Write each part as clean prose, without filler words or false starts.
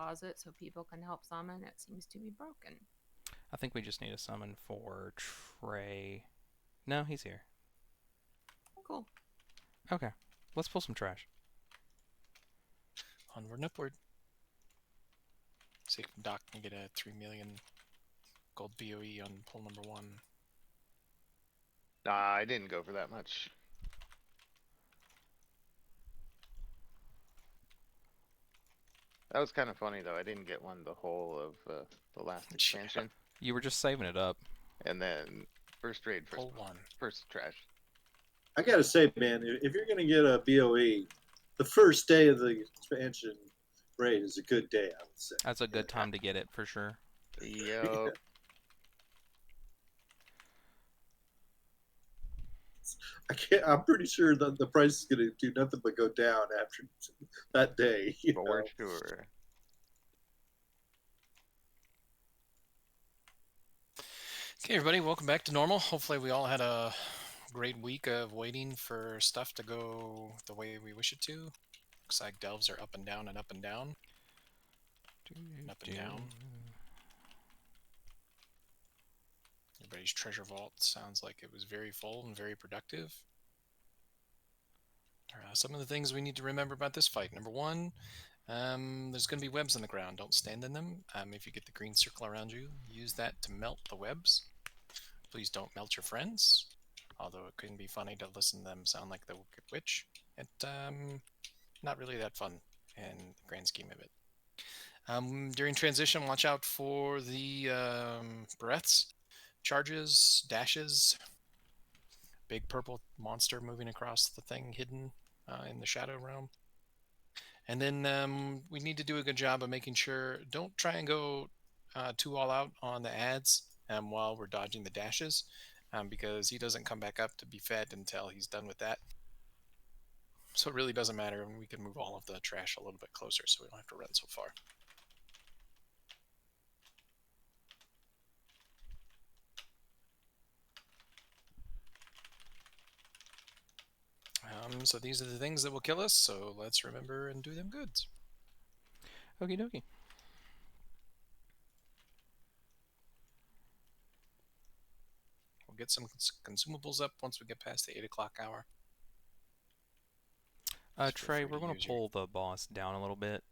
deposit so people can help summon. It seems to be broken. I think we just need a summon for Trey. No, he's here. Cool. Okay, let's pull some trash. Onward and upward. See if Doc can get a 3 million gold BOE on pull number 1. Nah, I didn't go for that much. That was kind of funny though. I didn't get one the whole of the last expansion, You were just saving it up. and then first raid, Pull 1. first trash. I gotta say, man, if you're gonna get a BOE, the first day of the expansion raid is a good day, I would say. That's a good time to get it for sure. Yo. I'm pretty sure that the price is gonna do nothing but go down after that day. For sure. Okay, everybody, welcome back to normal. Hopefully we all had a great week of waiting for stuff to go the way we wish it to. Looks like delves are up and down and up and down. And up and down. Everybody's treasure vault sounds like it was very full and very productive. Some of the things we need to remember about this fight. Number 1, there's going to be webs on the ground. Don't stand in them. If you get the green circle around you, use that to melt the webs. Please don't melt your friends. Although it can be funny to listen to them sound like the Wicked Witch. Not really that fun in the grand scheme of it. During transition, watch out for the breaths, charges, dashes. Big purple monster moving across the thing hidden in the shadow realm. And then we need to do a good job of making sure, don't try and go too all out on the ads while we're dodging the dashes, because he doesn't come back up to be fed until he's done with that. So it really doesn't matter, and we can move all of the trash a little bit closer so we don't have to run so far. So these are the things that will kill us, so let's remember and do them goods. Okie dokie. We'll get some consumables up once we get past the 8 o'clock hour. Trey, we're going to pull the boss down a little bit.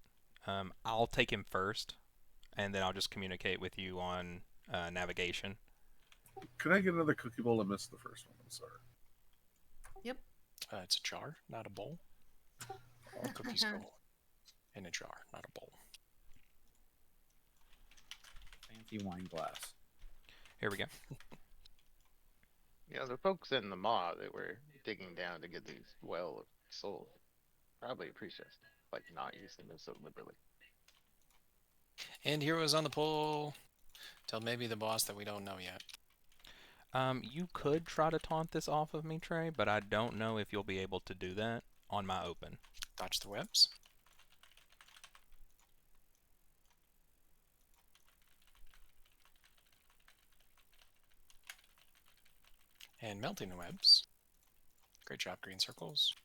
I'll take him first, and then I'll just communicate with you on navigation. Can I get another cookie bowl? I missed the first one. I'm sorry. Yep. It's a jar, not a bowl. All cookies go in a jar, not a bowl. Fancy wine glass. Here we go. The folks in the maw that were digging down to get these well of souls probably appreciate like not using them so liberally. And heroes on the pole. Tell maybe the boss that we don't know yet. You could try to taunt this off of me, Trey, but I don't know if you'll be able to do that on my open. Dodge the webs. And melting the webs. Great job, green circles.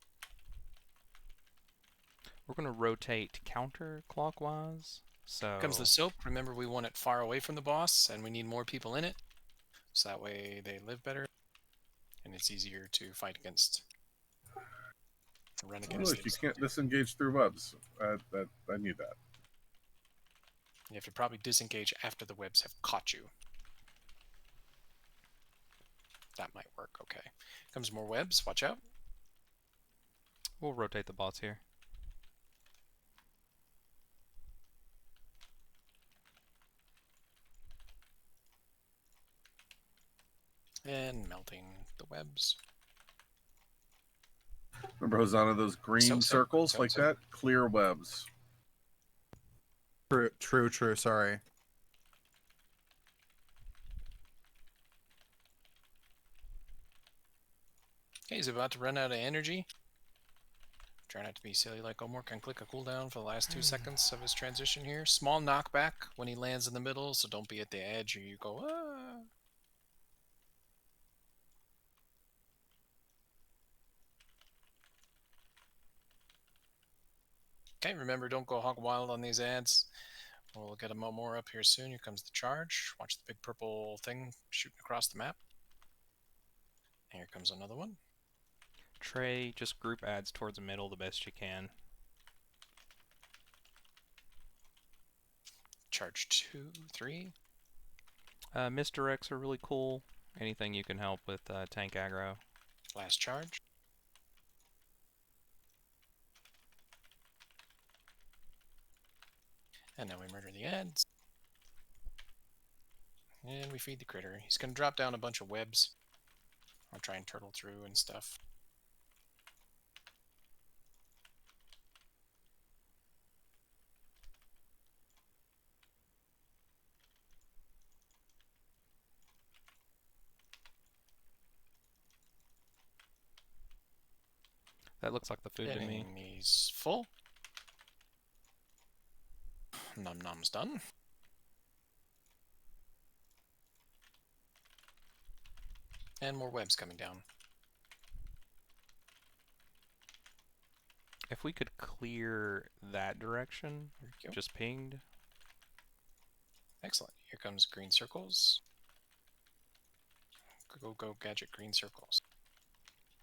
We're going to rotate counterclockwise. So Comes the soap. Remember, we want it far away from the boss, and we need more people in it. So that way they live better, and it's easier to fight against. Run against. Look, you can't disengage through webs. I need that. You have to probably disengage after the webs have caught you. That might work. Okay. Comes more webs. Watch out. we'll rotate the bots here. And melting the webs. Remember, Hosanna, those green circles like that? Clear webs. True. Sorry. Okay, he's about to run out of energy. Try not to be silly like Omar can click a cooldown for the last 2 seconds of his transition here. Small knockback when he lands in the middle, so don't be at the edge or you go, ah. Okay, remember, don't go hog wild on these ads. We'll get a more up here soon. Here comes the charge. Watch the big purple thing shooting across the map. And here comes another one. Trey, just group ads towards the middle the best you can. Charge 2, 3. Misdirects are really cool. Anything you can help with tank aggro. Last charge. And now we murder the ads. And we feed the critter. He's going to drop down a bunch of webs. I'll try and turtle through and stuff. That looks like the food to me. Enemy's full. Num num's done. And more webs coming down. If we could clear that direction, Here we go. just pinged. Excellent. Here comes green circles. Go, go, gadget, green circles.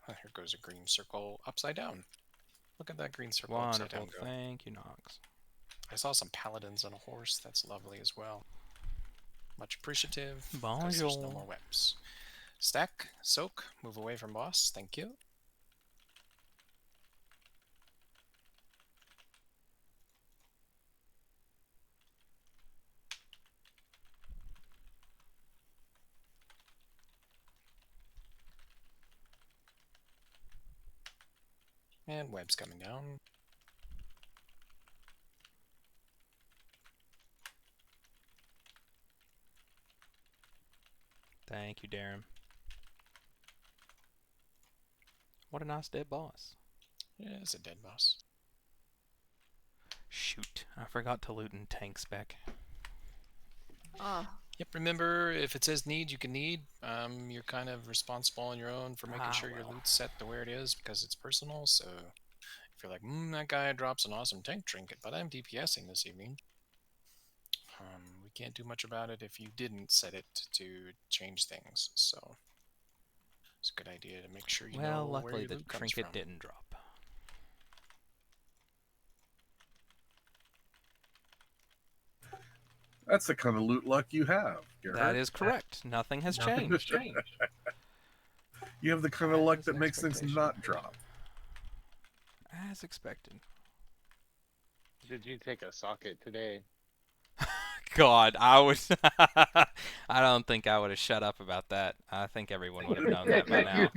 Here goes a green circle upside down. Look at that green circle upside down Wonderful. go. Thank you, Nox. I saw some paladins on a horse. That's lovely as well. Much appreciative. 'Cause Bonjour. there's no more webs. Stack, soak, move away from boss. Thank you. And webs coming down. Thank you, Darren. What a nice dead boss. Yeah, it's a dead boss. Shoot, I forgot to loot in tank spec. Oh, Yep, remember, if it says need, you can need. You're kind of responsible on your own for making sure your well. loot's set to where it is because it's personal. So if you're like, that guy drops an awesome tank trinket, but I'm DPSing this evening. We can't do much about it if you didn't set it to change things. So it's a good idea to make sure you know Well, where luckily your the loot comes trinket from. didn't drop. That's the kind of loot luck you have, That Garrett. is correct. Nothing has changed. You have the kind of luck that makes things not drop. As expected. Did you take a socket today? God, I would. I don't think I would have shut up about that. I think everyone would have known that by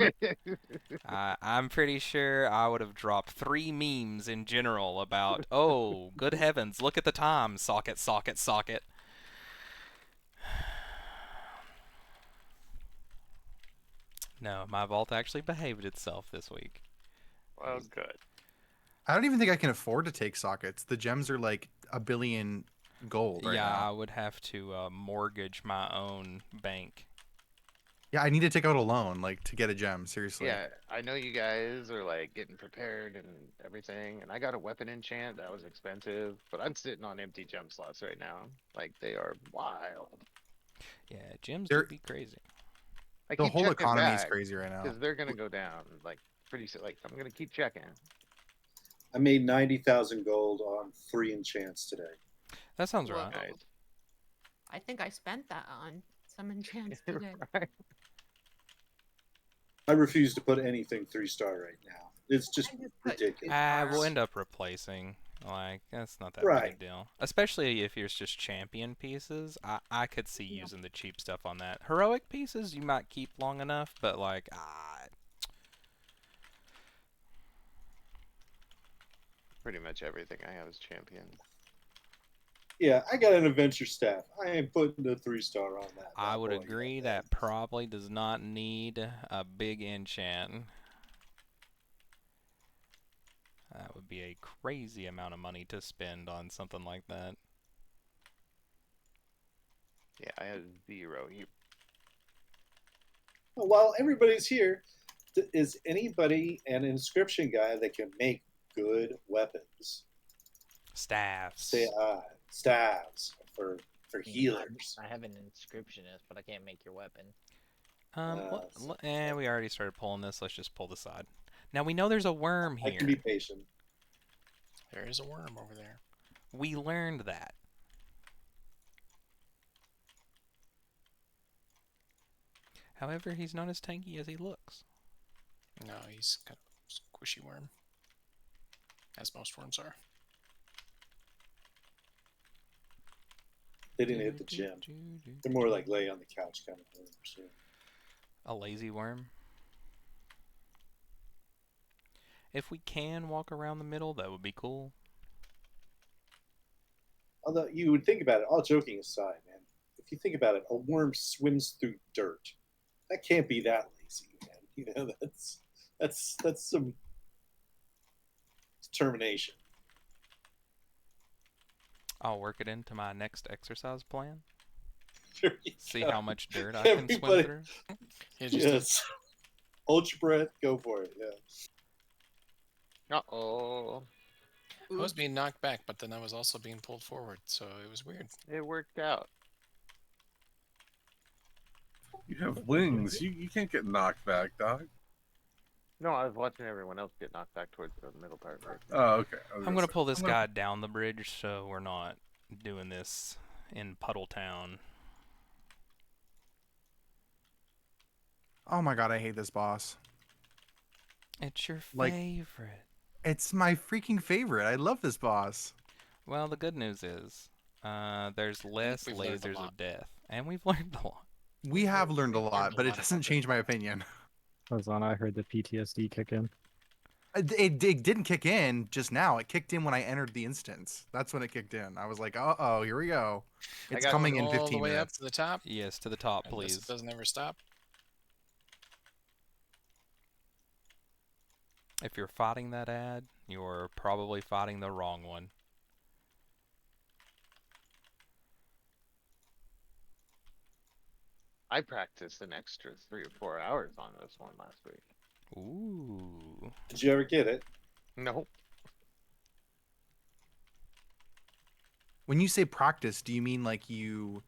now. I'm pretty sure I would have dropped 3 memes in general about, oh, good heavens, look at the time, socket, socket, socket. No, my vault actually behaved itself this week. Well, good. I don't even think I can afford to take sockets. The gems are like $1 billion gold right Yeah, now. I would have to mortgage my own bank. Yeah, I need to take out a loan, like, to get a gem. Seriously. Yeah, I know you guys are like getting prepared and everything, and I got a weapon enchant that was expensive, but I'm sitting on empty gem slots right now. Like they are wild. Yeah, gems They're- do be crazy. I The keep whole checking economy is back crazy right now. because they're gonna go down like pretty soon. Like I'm gonna keep checking. I made 90,000 gold on 3 enchants today. That sounds Whoa. right. Nice. I think I spent that on some enchants today. Right. I refuse to put anything 3-star right now. It's just I just put ridiculous. We'll end up replacing. Like, that's not that big Right. a deal. Especially if you're just champion pieces. I could see using the cheap stuff on that. Heroic pieces you might keep long enough, but like, Pretty much everything I have is champion. Yeah, I got an adventure staff. I ain't putting a 3-star on that. I bad would boy agree yet, that probably does not need a big enchant. That would be a crazy amount of money to spend on something like that. Yeah, I have 0 here. Well, while everybody's here, is anybody an inscription guy that can make good weapons? Staffs. Say aye. staves for I mean, healers. I have an inscriptionist, but I can't make your weapon. We already started pulling this. Let's just pull the side. Now we know there's a worm I here. can be patient. There is a worm over there. We learned that. However, he's not as tanky as he looks. No, he's kind of a squishy worm, as most worms are. They didn't hit the gym. They're more like lay on the couch kind of worms. Yeah. A lazy worm. If we can walk around the middle, that would be cool. Although you would think about it, all joking aside, man, if you think about it, a worm swims through dirt. That can't be that lazy, man. You know, that's some determination. I'll work it into my next exercise plan. There you See go. how much dirt I can swim Everybody- through. Yeah, just Yes. Hold your breath. Go for it. Yeah. Uh-oh. I was being knocked back, but then I was also being pulled forward, so it was weird. It worked out. You have wings. You can't get knocked back, Doc. No, I was watching everyone else get knocked back towards the middle part first. Oh, okay. I'm gonna pull this guy down the bridge so we're not doing this in Puddle Town. Oh my god, I hate this boss. It's your Like- favorite. It's my freaking favorite. I love this boss. Well, the good news is, there's less we've learned a lasers lot. of death, and we've learned a lot. We have learned a learned lot, a but it lot doesn't about change my opinion. Hold on, I heard the PTSD kick in. It didn't kick in just now. It kicked in when I entered the instance. That's when it kicked in. I was like, uh-oh, here we go. I It's got coming in all 15 the way minutes. up to the top. Yes, to the top, I guess please. it doesn't ever stop. If you're fighting that ad, you're probably fighting the wrong one. I practiced an extra 3 or 4 hours on this one last week. Ooh. Did you ever get it? Nope. When you say practice, do you mean like you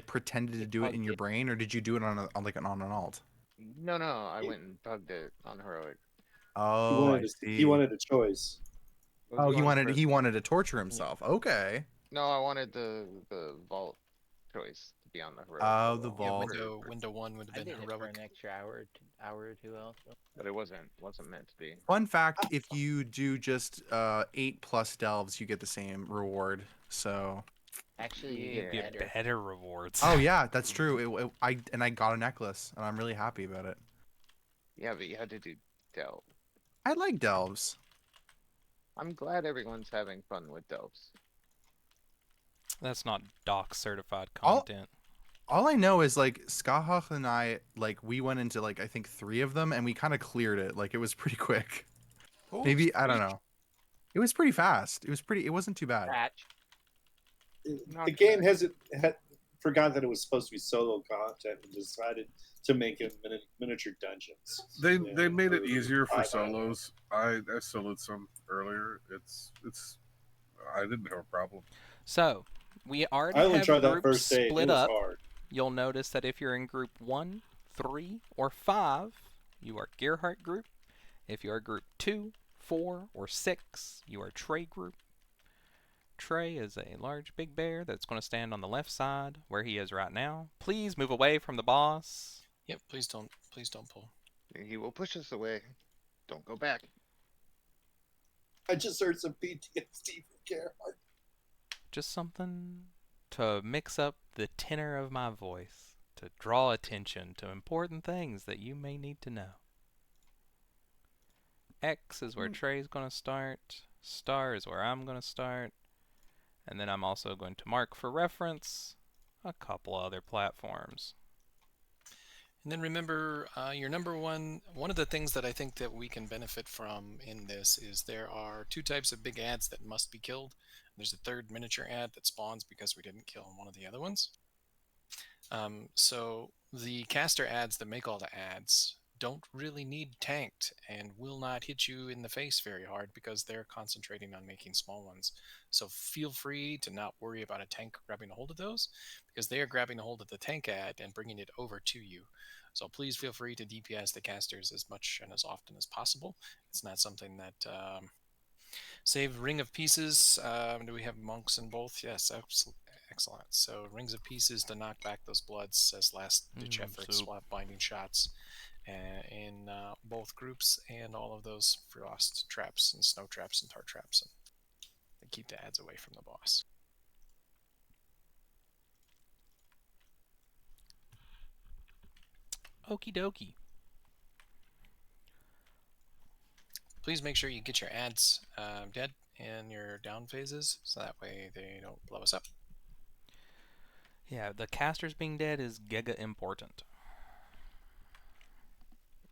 pretended to do it in your brain, or did you do it on an alt? No, I went and bugged it on heroic. Oh, I He see. wanted a choice. Oh, he press- wanted to torture himself. Okay. No, I wanted the vault choice to be on the heroic. Oh, the level. Yeah, vault. window one would have I been did it for heroic. an extra hour or two also. But it wasn't meant to be. Fun fact: if you do just 8+ delves, you get the same reward. So. Actually, you Yeah. get Get better. better rewards. Oh yeah, that's true. I got a necklace, and I'm really happy about it. Yeah, but you had to do delve. I like delves. I'm glad everyone's having fun with delves. That's not doc certified All- content. All I know is like Skahach and I we went into I think 3 of them, and we kind of cleared it. Like it was pretty quick. Oh, Maybe I don't sweet. know. It was pretty fast. It wasn't too bad. Patch. Not The game bad. had forgot that it was supposed to be solo content and decided to make it miniature dungeons. They Yeah, made it or easier for 5 solos. I soloed some earlier. It's I didn't have a problem. So, we already I only have tried that groups first day. It split was up. hard. You'll notice that if you're in group 1, 3, or 5, you are Gearhart group. If you are group 2, 4, or 6, you are Trey group. Trey is a large big bear that's going to stand on the left side where he is right now. Please move away from the boss. Yep, please don't pull. He will push us away. Don't go back. I just heard some PTSD from Gerhard. Just something to mix up the tenor of my voice, to draw attention to important things that you may need to know. X is where Trey's going to start. Star is where I'm going to start. And then I'm also going to mark for reference a couple other platforms. And then remember, your number one of the things that I think that we can benefit from in this is there are 2 types of big ads that must be killed. There's a 3rd miniature ad that spawns because we didn't kill one of the other ones. So the caster ads that make all the ads, don't really need tanked and will not hit you in the face very hard because they're concentrating on making small ones. So feel free to not worry about a tank grabbing a hold of those because they are grabbing a hold of the tank ad and bringing it over to you. So please feel free to DPS the casters as much and as often as possible. It's not something that save Ring of Pieces. Do we have monks in both? Yes, excellent. So Rings of Pieces to knock back those bloods as last ditch efforts, Soup. swap binding shots in both groups, and all of those frost traps and snow traps and tar traps, and they keep the ads away from the boss. Okie dokie. Please make sure you get your ads dead in your down phases, so that way they don't blow us up. Yeah, the casters being dead is giga important.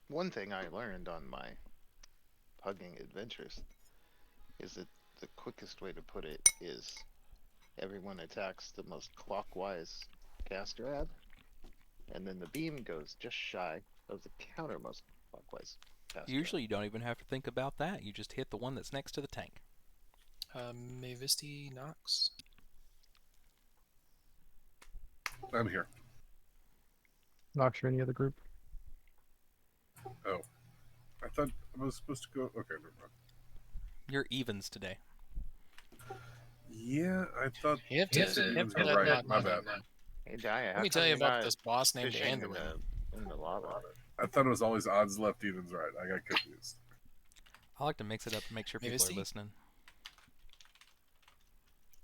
One thing I learned on my pugging adventures is that the quickest way to put it is everyone attacks the most clockwise caster ad, and then the beam goes just shy of the countermost clockwise caster Usually you don't even have to think about that. You just hit the one that's next to the tank. Mavisti Nox. I'm here. Not sure any other group. Oh, I thought I was supposed to go. Okay, never mind. You're evens today. Yeah, I thought You have Yes, to, Evans let were right. not My know bad. that. Hey, Jaya, Let how me come tell you you're about not this boss named fishing Anduin. in the lava? I thought it was always odds left, evens right. I got confused. I like to mix it up and make sure people are Mavisti? listening.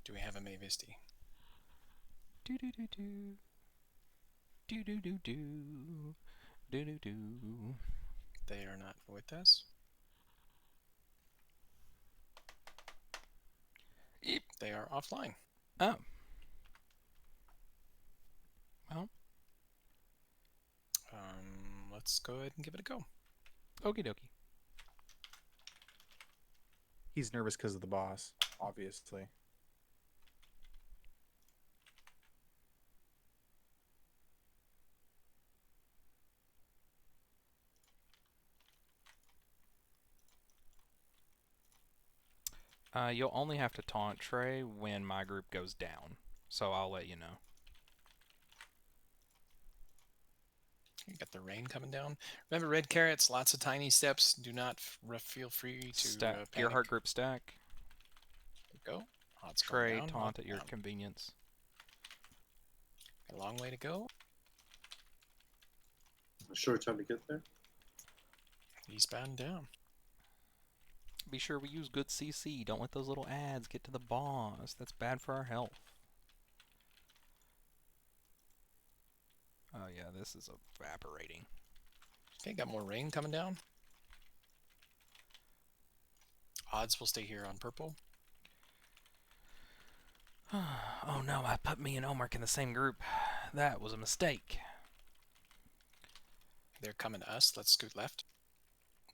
Do we have a Mavisti? Do do do do. Do do do do. Do do do. They are not with us. Eep. They are offline. Oh. Well, Let's go ahead and give it a go. okie dokie. He's nervous because of the boss, obviously. You'll only have to taunt Trey when my group goes down, so I'll let you know. You got the rain coming down. Remember, red carrots, lots of tiny steps. Do not feel free to Stack panic. Gearhart group stack. Go. Odds going Trey down, taunt odds at your down. convenience. Got a long way to go. A short time to get there. Eastbound down. Be sure we use good CC. Don't let those little ads get to the boss. That's bad for our health. Oh yeah, this is evaporating. Okay, got more rain coming down. Odds will stay here on purple. Oh no, I put me and Omark in the same group. That was a mistake. They're coming to us. Let's scoot left.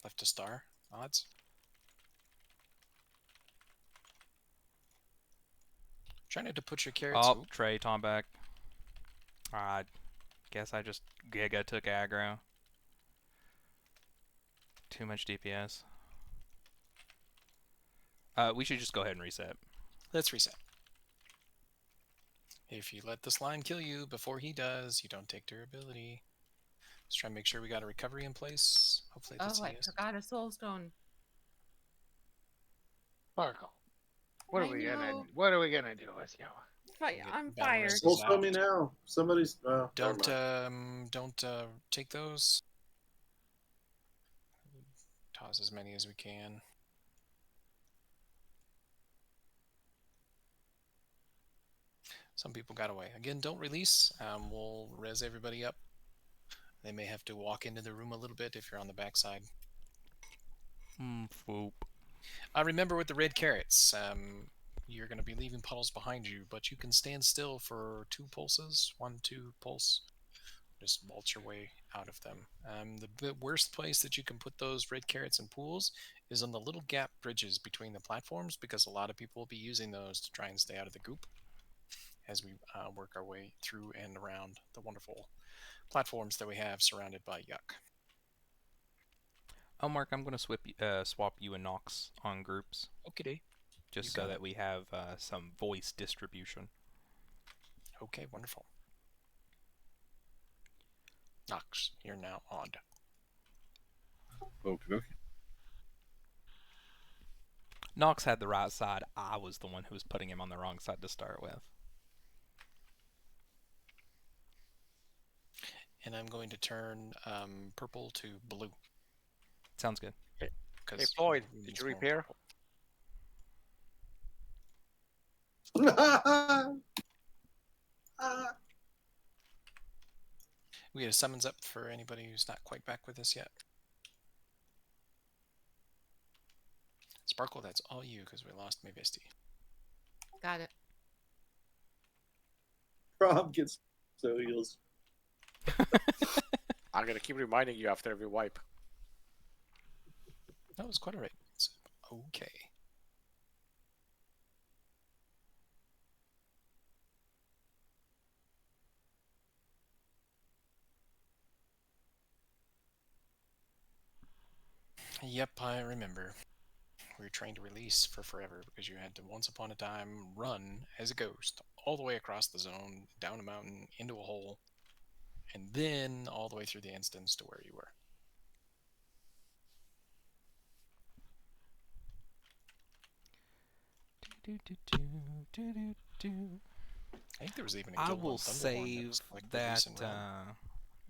Left to star. Odds. Trying to put your carrots. Oh, Trey, taunt back. I guess I just giga took aggro. Too much DPS. We should just go ahead and reset. Let's reset. If you let this line kill you before he does, you don't take durability. Let's try and make sure we got a recovery in place. Hopefully Oh, that's I forgot a soul stone. Sparkle. What I are we know. gonna do with you? Get I'm battle fired. races Well, tell out. me now. Somebody's. Never Don't mind. take those. Toss as many as we can. Some people got away. Again, don't release. We'll res everybody up. They may have to walk into the room a little bit if you're on the backside. Swoop. Remember with the red carrots, you're going to be leaving puddles behind you, but you can stand still for 2 pulses. 1, 2 pulse. Just vault your way out of them. The worst place that you can put those red carrots in pools is on the little gap bridges between the platforms, because a lot of people will be using those to try and stay out of the goop as we work our way through and around the wonderful platforms that we have surrounded by yuck. Oh, Mark, I'm gonna swap you and Nox on groups Okay. just You so got that it. we have some voice distribution. Okay, wonderful. Nox, you're now on. Okie dokie. Nox had the right side. I was the one who was putting him on the wrong side to start with. And I'm going to turn purple to blue. Sounds good. Hey, Because Floyd, did you repair? We get a summons up for anybody who's not quite back with us yet. Sparkle, that's all you because we lost Mephisti. Got it. Rob gets so heals. I'm gonna keep reminding you after every wipe. That was quite a rate. So, okay. Yep, I remember. We were trying to release for forever because you had to once upon a time run as a ghost all the way across the zone, down a mountain, into a hole, and then all the way through the instance to where you were. I think there was even a I guild will on Thunderhorn that save was like that release and run.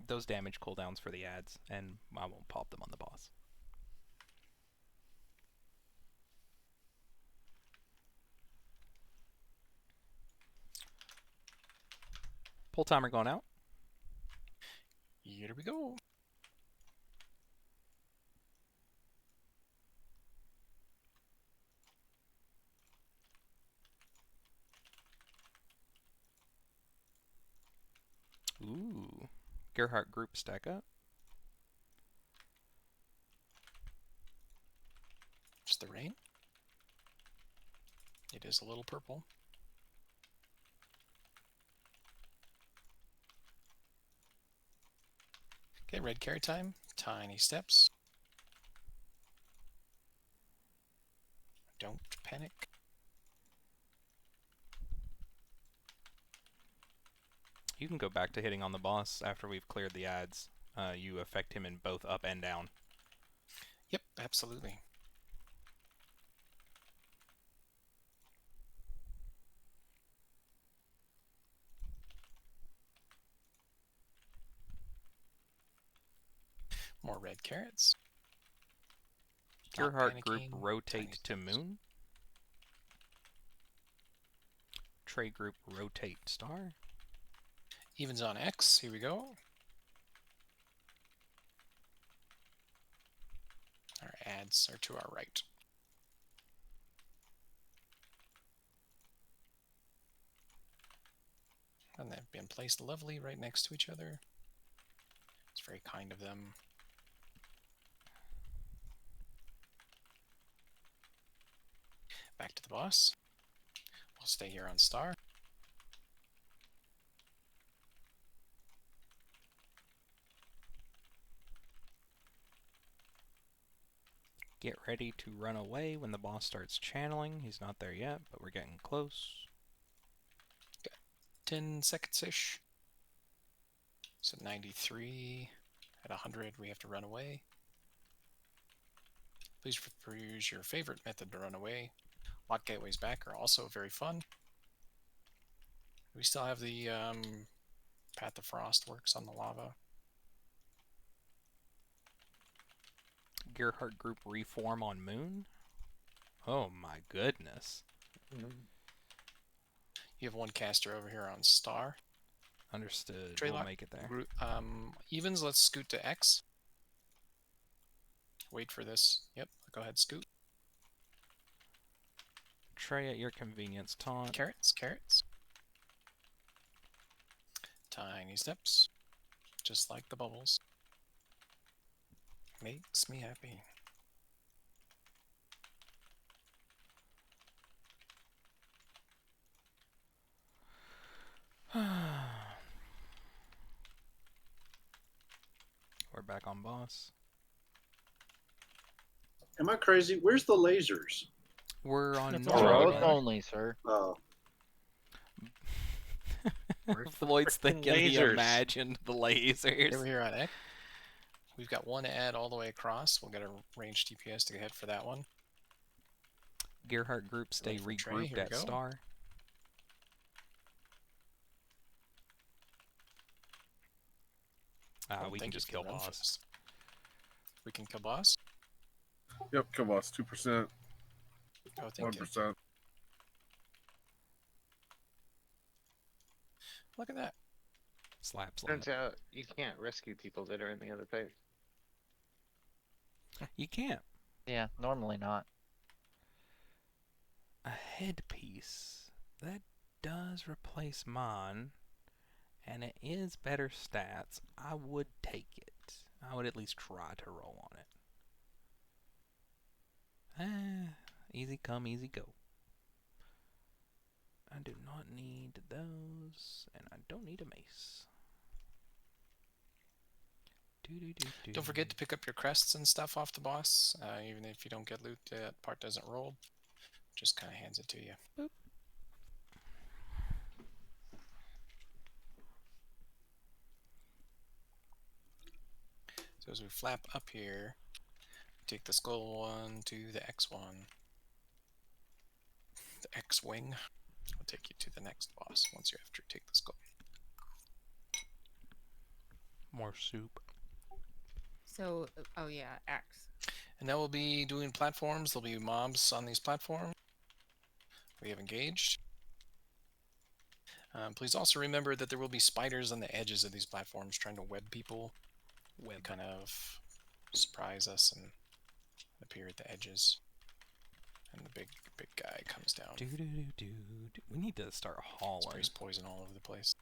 those damage cooldowns for the ads, and I won't pop them on the boss. Pull timer going out. Here we go. Ooh. Gerhardt group stack up. Just the rain. It is a little purple. Okay, red carry time. Tiny steps. Don't panic. You can go back to hitting on the boss after we've cleared the ads. You affect him in both up and down. Yep, absolutely. More red carrots. Not Gerhardt group panicking, tiny rotate to steps. moon. Trey group rotate star. Evens on X. Here we go. Our ads are to our right. And they've been placed lovely right next to each other. It's very kind of them. Back to the boss. We'll stay here on star. Get ready to run away when the boss starts channeling. He's not there yet, but we're getting close. 10 seconds-ish. So 93. At 100, we have to run away. Please use your favorite method to run away. Lock gateways back are also very fun. We still have the Path of Frost works on the lava. Gerhardt group reform on moon. Oh my goodness. You have one caster over here on star. Understood. Trey We'll lock. make it there. Evens, let's scoot to X. Wait for this. Yep, go ahead, scoot. Trey at your convenience. Taunt. Carrots, carrots. Tiny steps. Just like the bubbles. Makes me happy. We're back on boss. Am I crazy? Where's the lasers? We're on It's It's all normal. roads right. man. only, sir. Oh, Where's the Floyd's frickin' thinking he lasers? imagined the lasers. Over here on X, we've got one ad all the way across. We'll get a range DPS to head for that one. Gearhart group stay Wait for Trey, regrouped here we at go. star. Oh, We can thank you just for the kill run boss. first. We can kill boss. Yep, kill boss 2%, Oh, thank you. 1%. Look at that. Slaps on Turns out you can't rescue people that are in the other phase. You can't. Yeah, normally not. A headpiece. That does replace mine. And it is better stats. I would take it. I would at least try to roll on it. Easy come, easy go. I do not need those, and I don't need a mace. Don't forget to pick up your crests and stuff off the boss. Even if you don't get loot, that part doesn't roll. Just kind of hands it to you. Boop. So as we flap up here, take the skull one to the X one. The X wing will take you to the next boss once you have to take the skull. More soup. So, oh yeah, X. And now we'll be doing platforms. There'll be mobs on these platforms. We have engaged. Please also remember that there will be spiders on the edges of these platforms trying to web people. They kind of surprise us and appear at the edges. And the big guy comes down. We need to start hauling. Sprays poison all over the place.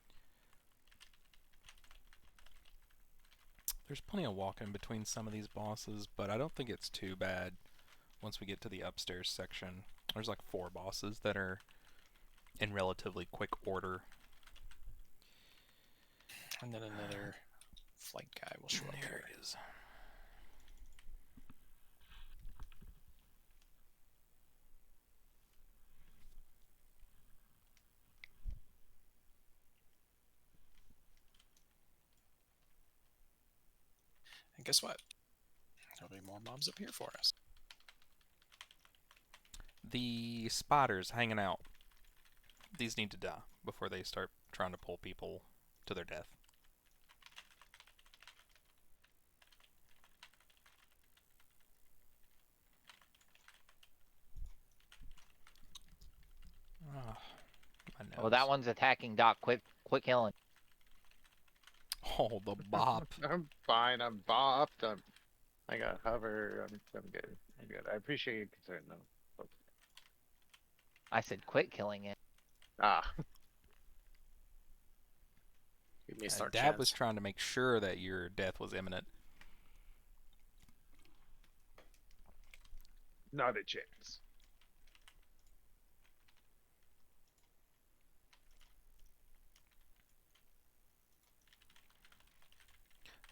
There's plenty of walking between some of these bosses, but I don't think it's too bad once we get to the upstairs section. There's like 4 bosses that are in relatively quick order. And then another flight guy will show up There here. it is. And guess what? There'll be more mobs up here for us. The spiders hanging out. These need to die before they start trying to pull people to their death. Oh, my nose. Well, that one's attacking Doc. Quick killing. Oh, the bop. I'm fine. I'm bopped. I got hover. I'm good. I'm good. I appreciate your concern, though. I said quit killing it. Ah, We missed our Dad was chance. trying to make sure that your death was imminent. not a chance.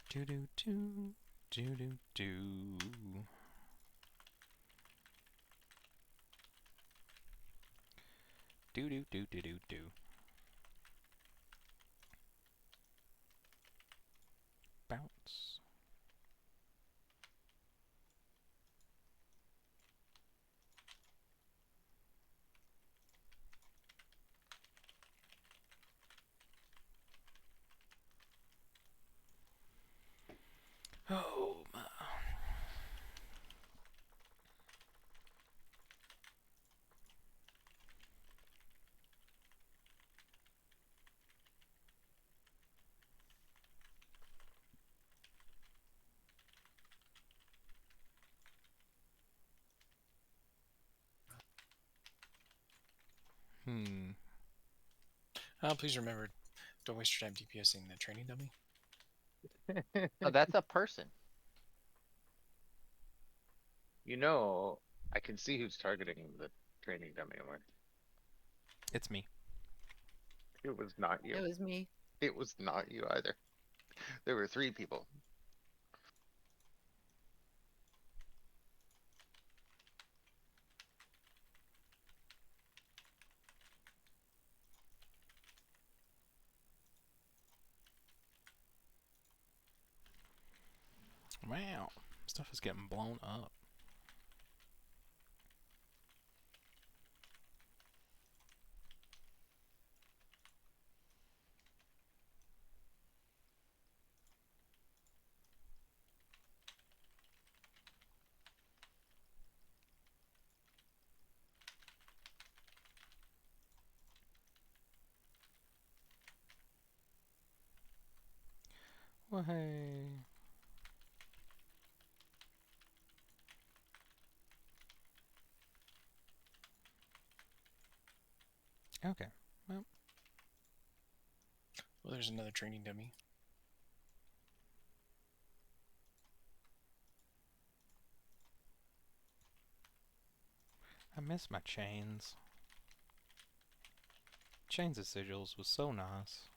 Do do do do do do. Do do do do do do. Bounce. Oh my. Please remember, don't waste your time DPSing the training dummy. Oh, that's a person. You know, I can see who's targeting the training dummy. It's me. It was not you. It was me. It was not you either. There were 3 people. Wow. Stuff is getting blown up. Well, hey. Okay. Well, Well, there's another training dummy. I miss my chains. Chains of Sigils was so nice.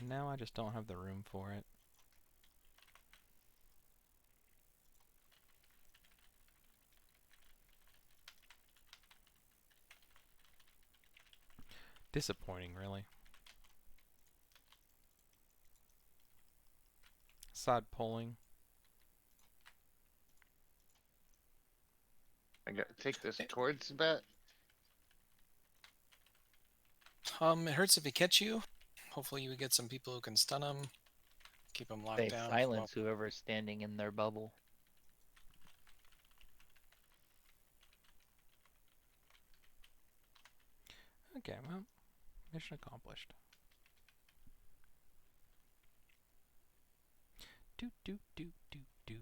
And now I just don't have the room for it. Disappointing, really. Side pulling. I got take this towards the bet. It hurts if he catch you. Hopefully you would get some people who can stun him. Keep him locked They down. silence whoever's standing in their bubble. Okay, well, mission accomplished. Do do do do do.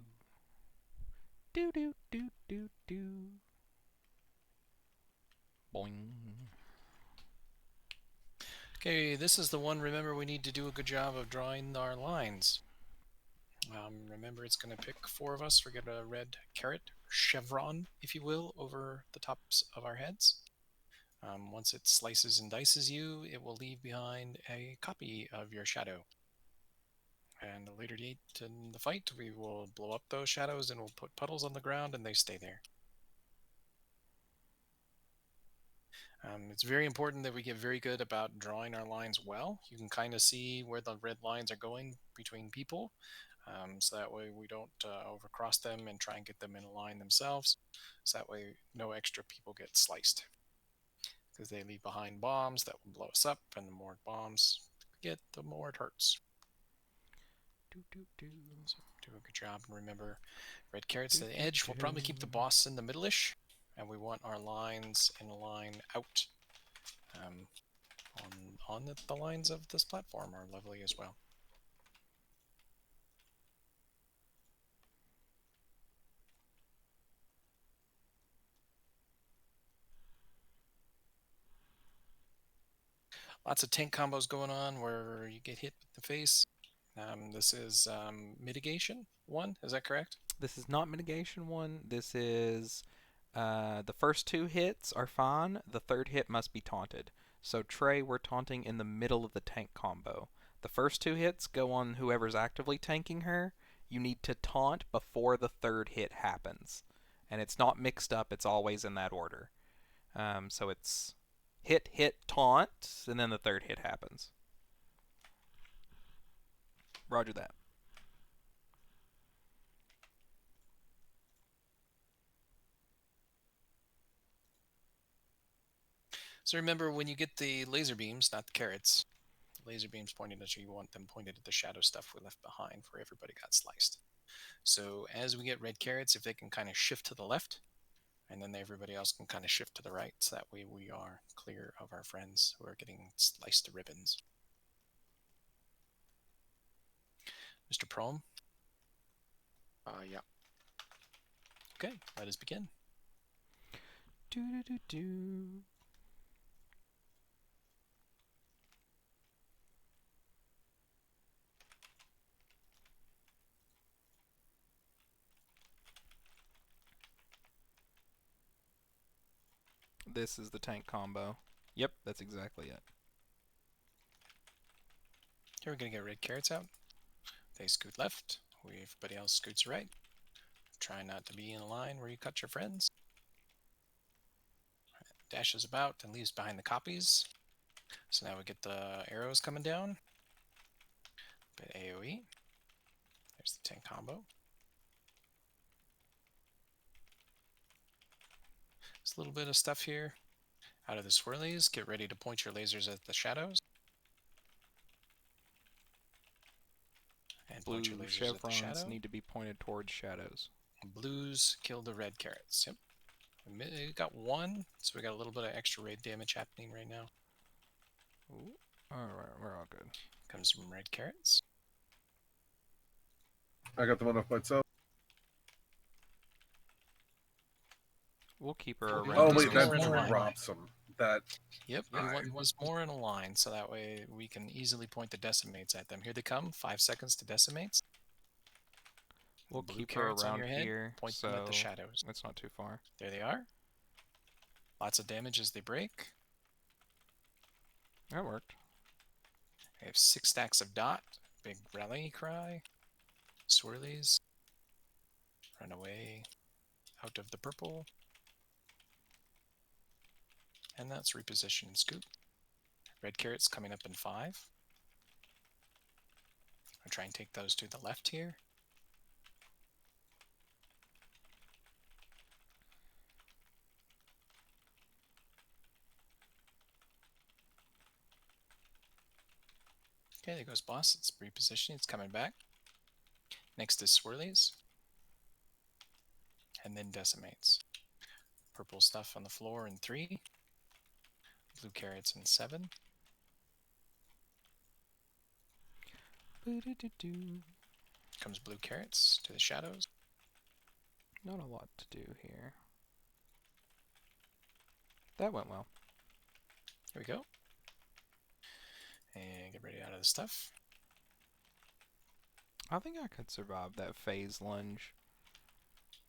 Do do do do do. Boing. Okay, this is the one. Remember, we need to do a good job of drawing our lines. Remember, it's going to pick 4 of us. We're going to red carrot, chevron, if you will, over the tops of our heads. Once it slices and dices you, it will leave behind a copy of your shadow. And a later date in the fight, we will blow up those shadows and we'll put puddles on the ground and they stay there. It's very important that we get very good about drawing our lines well. You can kind of see where the red lines are going between people. So that way we don't overcross them and try and get them in a line themselves. So that way no extra people get sliced. Because they leave behind bombs that will blow us up, and the more bombs we get, the more it hurts. Do do do. So do a good job, and remember, red carrots to the edge. We'll probably keep the boss in the middle-ish, and we want our lines in a line out. On the lines of this platform are lovely as well. Lots of tank combos going on where you get hit with the face. This is mitigation 1, is that correct? This is not mitigation 1. This is the first 2 hits are fine. The third hit must be taunted. So Trey, we're taunting in the middle of the tank combo. The first 2 hits go on whoever's actively tanking her. You need to taunt before the third hit happens. And it's not mixed up, it's always in that order. So it's hit, hit, taunt, and then the third hit happens. Roger that. So remember, when you get the laser beams, not the carrots, laser beams pointed at you, you want them pointed at the shadow stuff we left behind where everybody got sliced. So as we get red carrots, if they can kind of shift to the left, and then everybody else can kind of shift to the right, so that way we are clear of our friends who are getting sliced to ribbons. Mr. Prom? Yeah. Okay, let us begin. Do do do do. This is the tank combo. Yep, that's exactly it. Here we're going to get red carrots out. They scoot left. Everybody else scoots right. Try not to be in a line where you cut your friends. Dashes about and leaves behind the copies. So now we get the arrows coming down. Bit AoE. There's the 10 combo. There's a little bit of stuff here. Out of the swirlies, get ready to point your lasers at the shadows. And point your Blue lasers at the chevrons shadow. need to be pointed towards shadows. Blues kill the red carrots. Yep. We got one, so we got a little bit of extra raid damage happening right now. Ooh. Alright, we're all good. Comes some red carrots. I got the one off myself. We'll keep her Oh, around. Oh these wait, guys that are in a line. drops them. That Yep, we want more in a line, so that way we can easily point the decimates at them. Here they come. 5 seconds to decimates. We'll Blue keep her carrots on around your head, here, point so them at the shadows. it's not too far. There they are. Lots of damage as they break. That worked. I have 6 stacks of dot. Big rally cry. Swirlies. Run away. Out of the purple. And that's reposition and scoop. Red carrots coming up in 5. I'll try and take those to the left here. Okay, there goes boss. It's repositioning. It's coming back. Next is swirlies. And then decimates. Purple stuff on the floor in 3. Blue carrots in 7. Comes blue carrots to the shadows. Not a lot to do here. That went well. Here we go. And get ready out of the stuff. I think I could survive that phase lunge.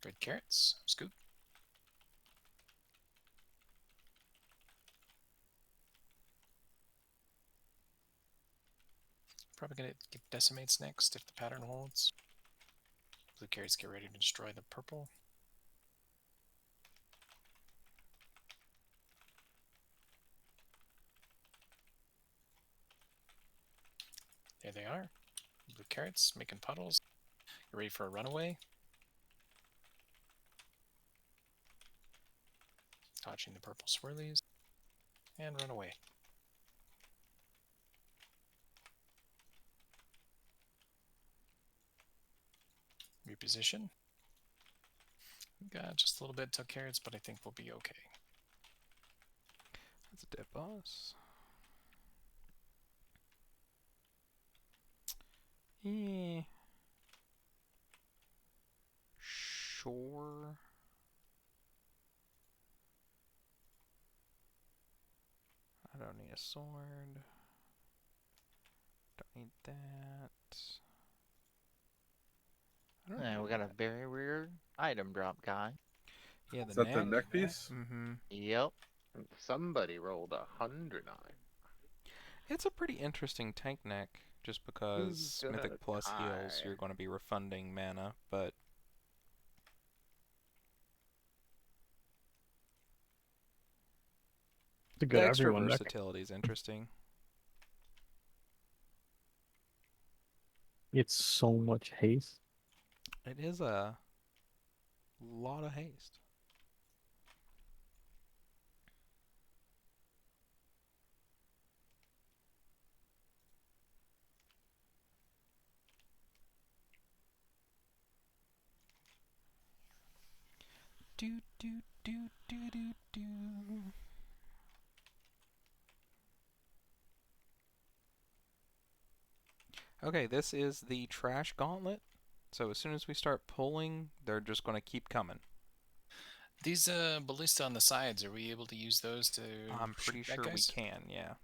Red carrots. Scoop. Probably gonna get decimates next if the pattern holds. Blue carrots get ready to destroy the purple. There they are. Blue carrots making puddles. Get ready for a runaway. Dodging the purple swirlies. And run away. Reposition. Got just a little bit took carrots, but I think we'll be okay. That's a dead boss. Yeah. Sure. I don't need a sword. Don't need that. I don't Yeah, need we got a that. very weird item drop guy. Yeah, is that the neck piece? Mm-hmm. Yep. Somebody rolled 100 on it. It's a pretty interesting tank neck, just because Who's Mythic gonna Plus heals, die? you're going to be refunding mana, but It's a the good extra everyone deck. versatility is interesting. It's so much haste. It is a lot of haste. Do do do do do do. Okay, this is the trash gauntlet. So as soon as we start pulling, they're just going to keep coming. These ballista on the sides, are we able to use those to I'm pretty shoot bad sure we guys? can, yeah.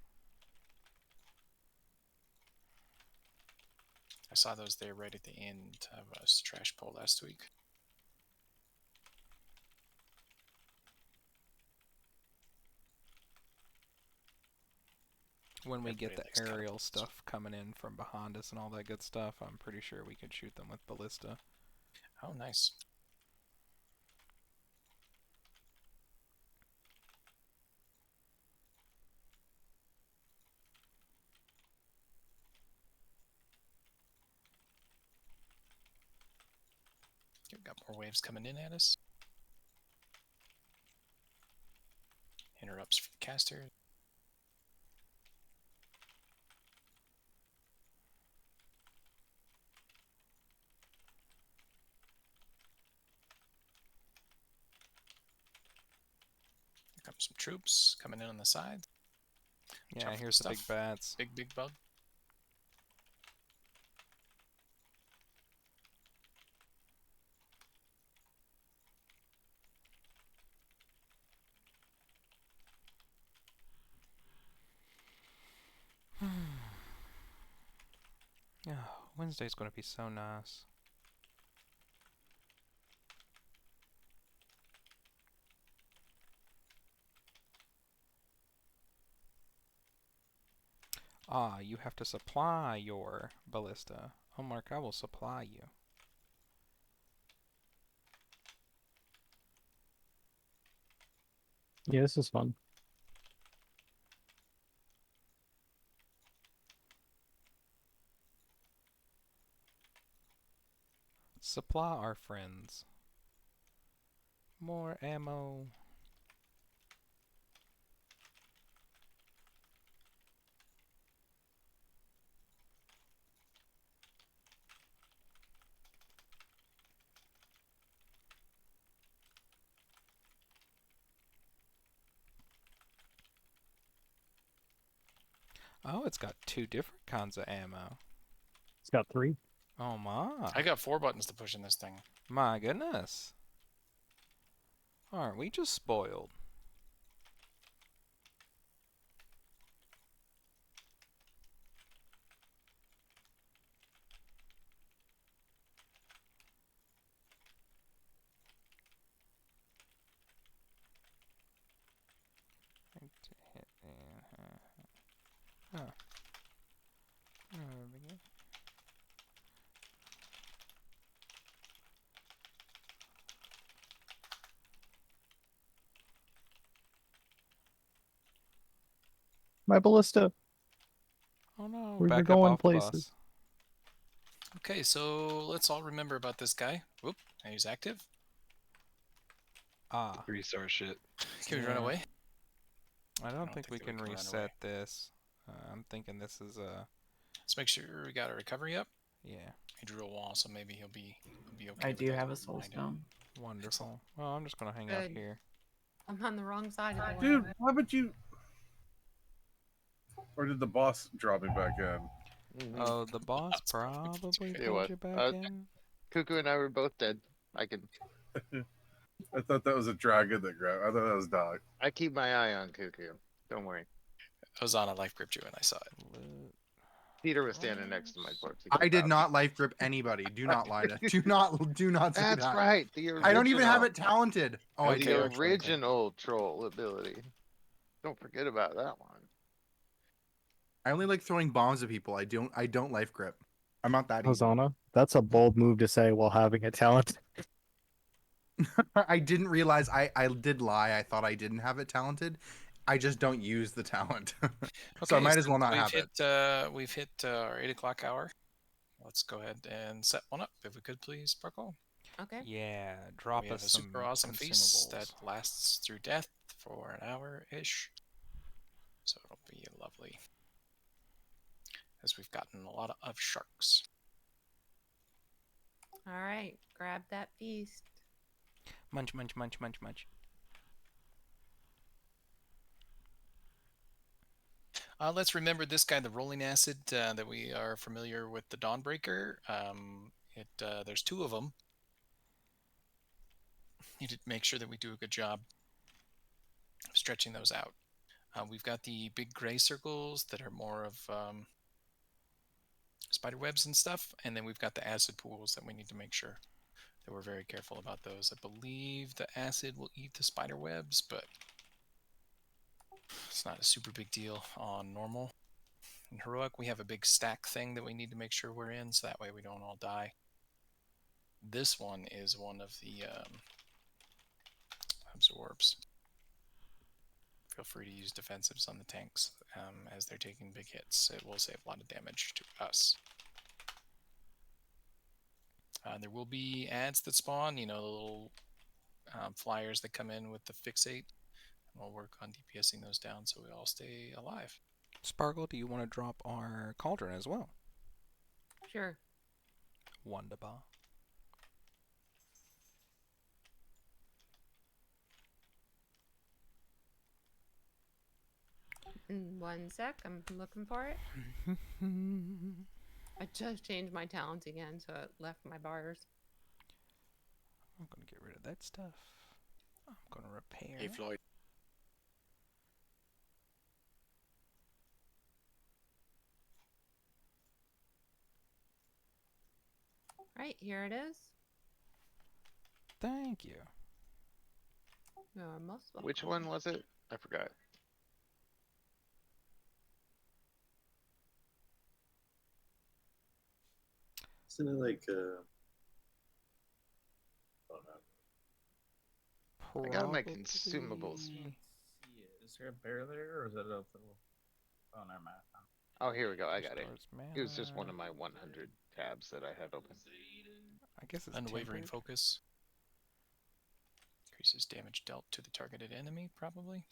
I saw those there right at the end of a trash pull last week. When we get Everybody the likes aerial catapults. stuff coming in from behind us and all that good stuff, I'm pretty sure we could shoot them with ballista. Oh, nice. got more waves coming in at us. Interrupts for the caster. Here comes some troops coming in on the side. Yeah, here's the big bats. Big bug. Oh, Wednesday's gonna be so nice. Ah, you have to supply your ballista. Oh, Mark, I will supply you. Yeah, this is fun. Supply our friends. More ammo. Oh, it's got 2 different kinds of ammo. It's got 3. Oh my. I got 4 buttons to push in this thing. My goodness. Aren't we just spoiled? Oh. There we go. My ballista. Oh no, We're back up going off the places. bus. Okay, so let's all remember about this guy. Whoop, now he's active. Ah, Restart shit. Can we run Yeah. away? I don't think we that we can can run away. reset this. I'm thinking this is Let's make sure we got our recovery up. yeah, He drew a wall, so maybe he'll be okay. I with do that. have a soul Mind it. stone. wonderful. Well, I'm just gonna hang out Good. here. I'm on the wrong side of the web. Dude, why would you? Or did the boss drop me back in? Oh, the boss That's probably probably Tell you pulled what, you back in. Cuckoo and I were both dead. I can. I thought that was a dragon that grabbed. I thought that was dog. I keep my eye on Cuckoo. Don't worry. I was on a life grip too, and I saw it. Loot. Peter was standing next to my corpse. He I could've did got me. not life grip anybody. Do not lie to. Do not say That's that. right. The original. I don't even have it talented. Oh, I Okay, The do. okay. original troll ability. Don't forget about that one. I only like throwing bombs at people. I don't life grip. I'm not that easy. Hosanna. That's a bold move to say while having a talent. I didn't realize I did lie. I thought I didn't have it talented. I just don't use the talent. So I might as well not have it. We've hit our 8 o'clock hour. Let's go ahead and set one up, if we could, please, Sparkle. Okay. Yeah, drop We have us a some super awesome feast that consumables. lasts through death for an hour-ish. So it'll be lovely. As we've gotten a lot of sharks. All right. Grab that feast. Munch, munch, munch, munch, munch. Let's remember this guy, the rolling acid, that we are familiar with the Dawnbreaker. There's 2 of them. Need to make sure that we do a good job of stretching those out. We've got the big gray circles that are more of spider webs and stuff, and then we've got the acid pools that we need to make sure that we're very careful about those. I believe the acid will eat the spider webs, but it's not a super big deal on normal. In heroic, we have a big stack thing that we need to make sure we're in, so that way we don't all die. This one is one of the absorbs. Feel free to use defensives on the tanks as they're taking big hits. It will save a lot of damage to us. There will be ads that spawn, the little flyers that come in with the fixate. And we'll work on DPSing those down so we all stay alive. Sparkle, do you want to drop our cauldron as well? Sure. Wonderbar. In 1 sec, I'm looking for it. I just changed my talent again, so it left my bars. I'm going to get rid of that stuff. I'm going to repair. Hey, Floyd. Right, here it is. Thank you. You're most welcome. Which one was it? I forgot. Isn't it like oh no. I got my Probably- consumables. Is there a bear there, or is it a little? Oh, never mind. Oh, here we go. I got it. Restores It was just mana. one of my 100 tabs that I had open. I guess it's Unwavering tempered. focus. Increases damage dealt to the targeted enemy, probably.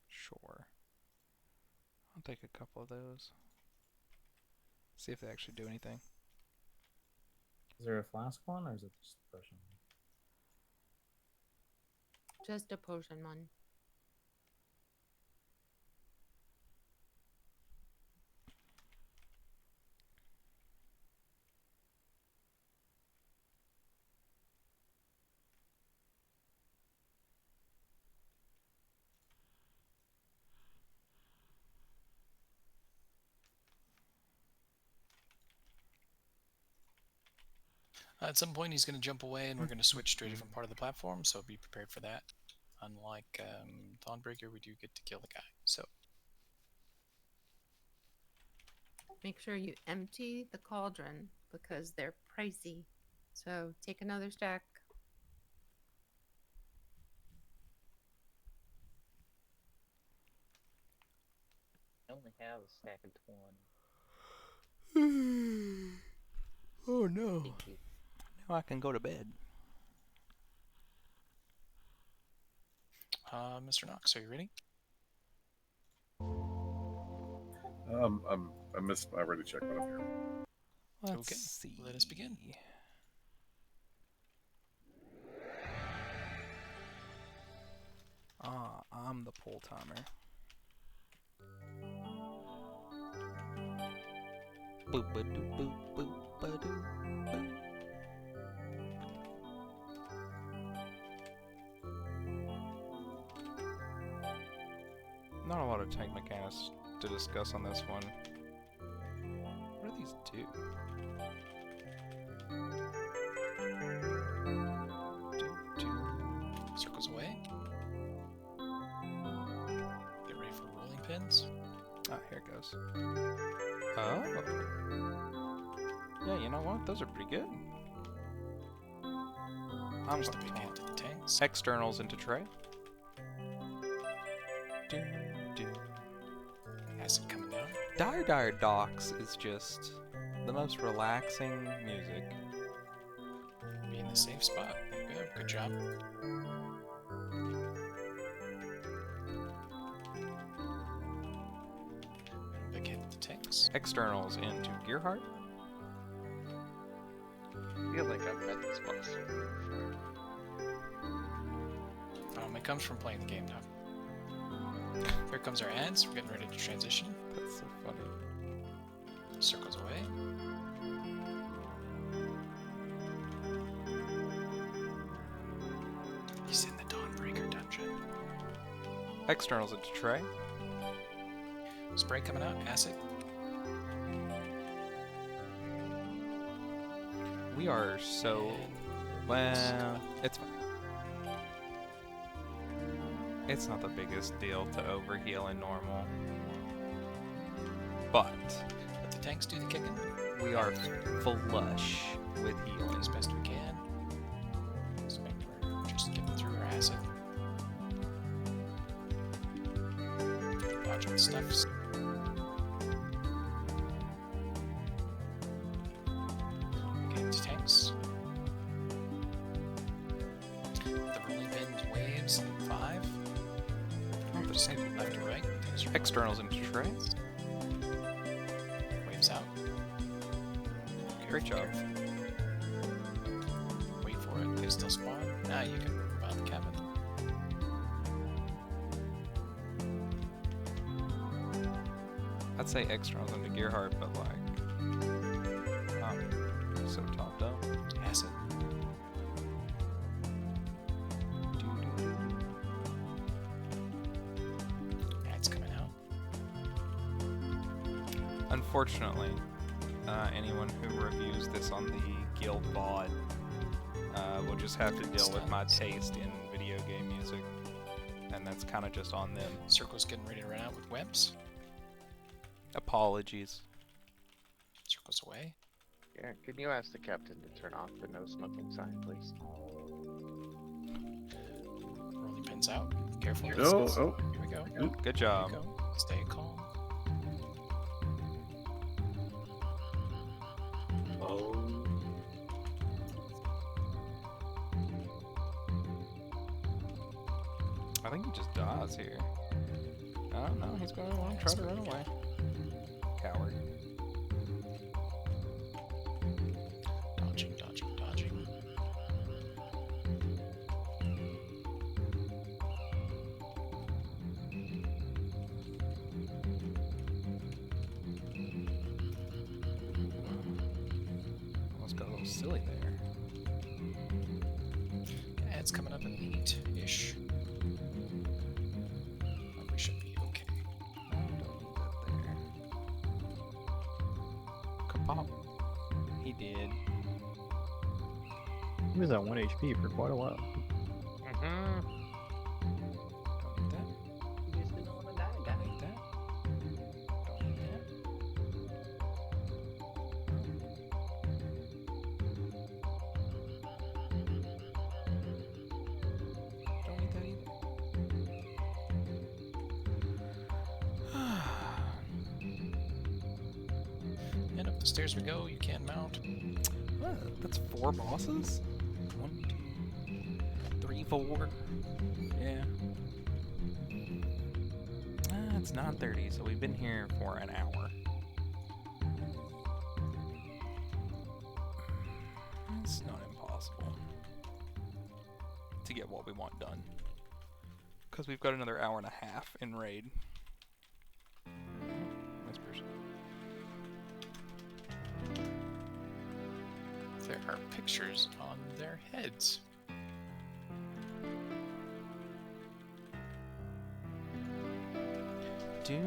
Sure. I'll take a couple of those. See if they actually do anything. Is there a flask one, or is it just a potion? Just a potion one. At some point, he's going to jump away, and we're going to switch to a different part of the platform, so be prepared for that. Unlike Dawnbreaker, we do get to kill the guy. So Make sure you empty the cauldron because they're pricey. So take another stack. I only have a stack of 20. Oh no. Thank you. Now I can go to bed. Mr. Knox, are you ready? I missed. I already checked, but I'm here. Let's Okay, see. let us begin. I'm the pull timer. Boop ba doo boop boop ba doo boop. Not a lot of tank mechanics to discuss on this one. What do these do? Circles away. Get ready for rolling pins. Ah, here it goes. Oh. Yeah, you know what? Those are pretty good. I'm There's the gonna big hit toss to the tanks. externals into tray. Do, do. Acid coming down. Dire Dire Docks is just the most relaxing music. Be in the safe spot. There you go. Good job. Big hit to the tanks. Externals into Gearheart. I feel like I've met this boss before. It comes from playing the game now. Here comes our ads. We're getting ready to transition. That's so funny. Circles away. He's in the Dawnbreaker dungeon. Externals into tray. Spray coming out. Acid. We are so... Well, it's fine. It's not the biggest deal to overheal in normal. But Let the tanks do the kicking. we are flush with healing. As best we can. Just make we're just getting through our acid. Dodging stuffs. Externals into tray. Waves out. Great job. Wait for it. They still spawn. Now you can move out the cabin. I'd say externals into Gearhart, but like, so topped up. Acid. That's coming out. Unfortunately, anyone who reviews this on the Guild VOD will just have to deal with my taste in video game music, and that's kind of just on them. Circle's getting ready to run out with webs. Apologies. Circle's away. Yeah, can you ask the captain to turn off the no smoking sign, please? Rolling pins out. Careful. Oh, Here we go. Good job. Here we go. Stay calm. Oh. I think he just dies here. Oh no, he's going to want to try to run away. Coward. Dodging, dodging, dodging. Almost got a little silly there. Yeah, it's coming up in 8-ish. We should be okay. No, don't need that there. Kapop. He did. He was at 1 HP for quite a while. Mm-hmm. Don't need that. You just didn't want to die, Don't guy. need that. Don't need that. Don't need that either. And up the stairs we go. You can mount. That's 4 bosses? 1, 2, 3, 4. Yeah. It's 9:30, so we've been here for an hour. It's not impossible to get what we want done. Because we've got another hour and a half in raid. Whispers. There are pictures on their heads. Do.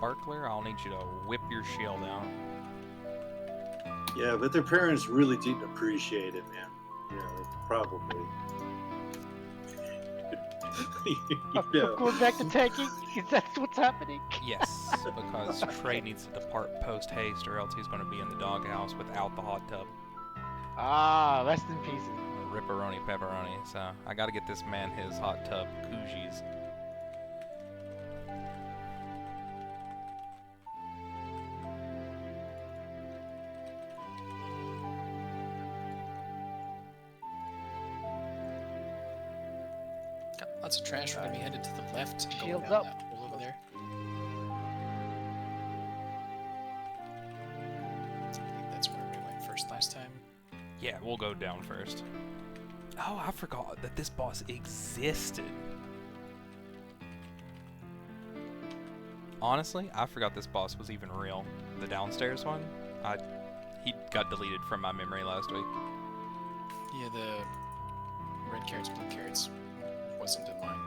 Barkler, I'll need you to whip your shield out. Yeah, but their parents really didn't appreciate it, man. Yeah, probably. Going back to tanking? Is that what's happening? Yes, because Trey needs to depart post haste, or else he's going to be in the doghouse without the hot tub. Ah, rest in pieces. Ripperoni pepperoni. So I got to get this man his hot tub koozies. Got lots of trash. We're gonna be headed to the left. And going Shields down up. that hole over there. I think that's where we went first last time. Yeah, we'll go down first. Oh, I forgot that this boss existed. Honestly, I forgot this boss was even real. The downstairs one, he got deleted from my memory last week. Yeah, the red carrots, blue carrots wasn't in mine.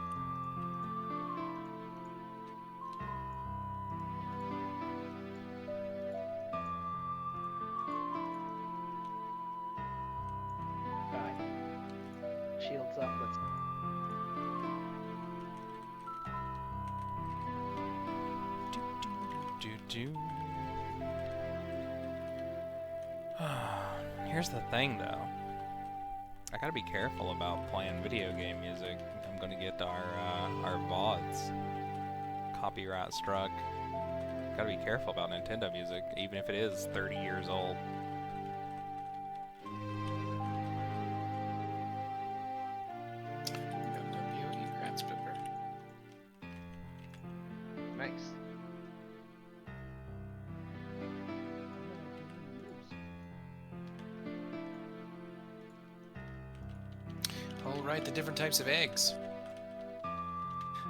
Alright. Shields up, let's Do. Here's the thing, though. I gotta be careful about playing video game music. I'm gonna get our VODs copyright struck. Gotta be careful about Nintendo music, even if it is 30 years old. Got no POE crafts pepper. Nice. All right, the different types of eggs.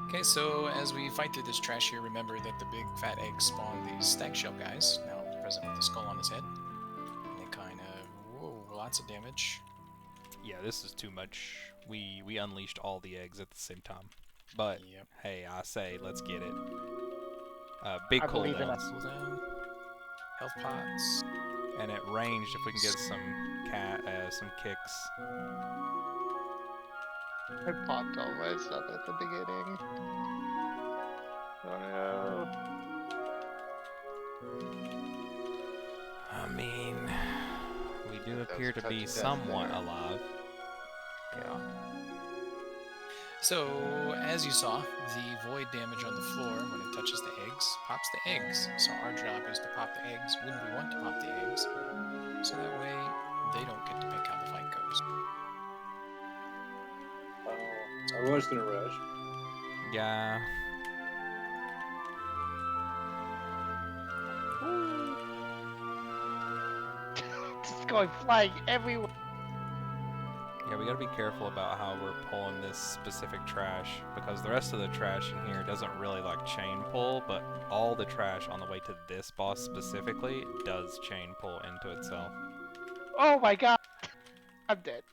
Okay, so as we fight through this trash here, remember that the big fat eggs spawn these stag shell guys, now present with the skull on his head. And they kind of, whoa, lots of damage. Yeah, this is too much. We unleashed all the eggs at the same time. But, Yep. hey, I say, let's get it. Big I believe in us. cooldowns. Cooldown, health pots. And at ranged, if we can get some kicks. I popped all my stuff at the beginning. Oh no. I mean, we do That was appear to touch be of death somewhat there. alive. Yeah. So, as you saw, the void damage on the floor when it touches the eggs pops the eggs. So our job is to pop the eggs when we want to pop the eggs. So that way, they don't get to pick how the fight goes. I was gonna rush. Yeah. Just going flying everywhere. Yeah, we gotta be careful about how we're pulling this specific trash, because the rest of the trash in here doesn't really like chain pull, but all the trash on the way to this boss specifically does chain pull into itself. Oh my god. I'm dead.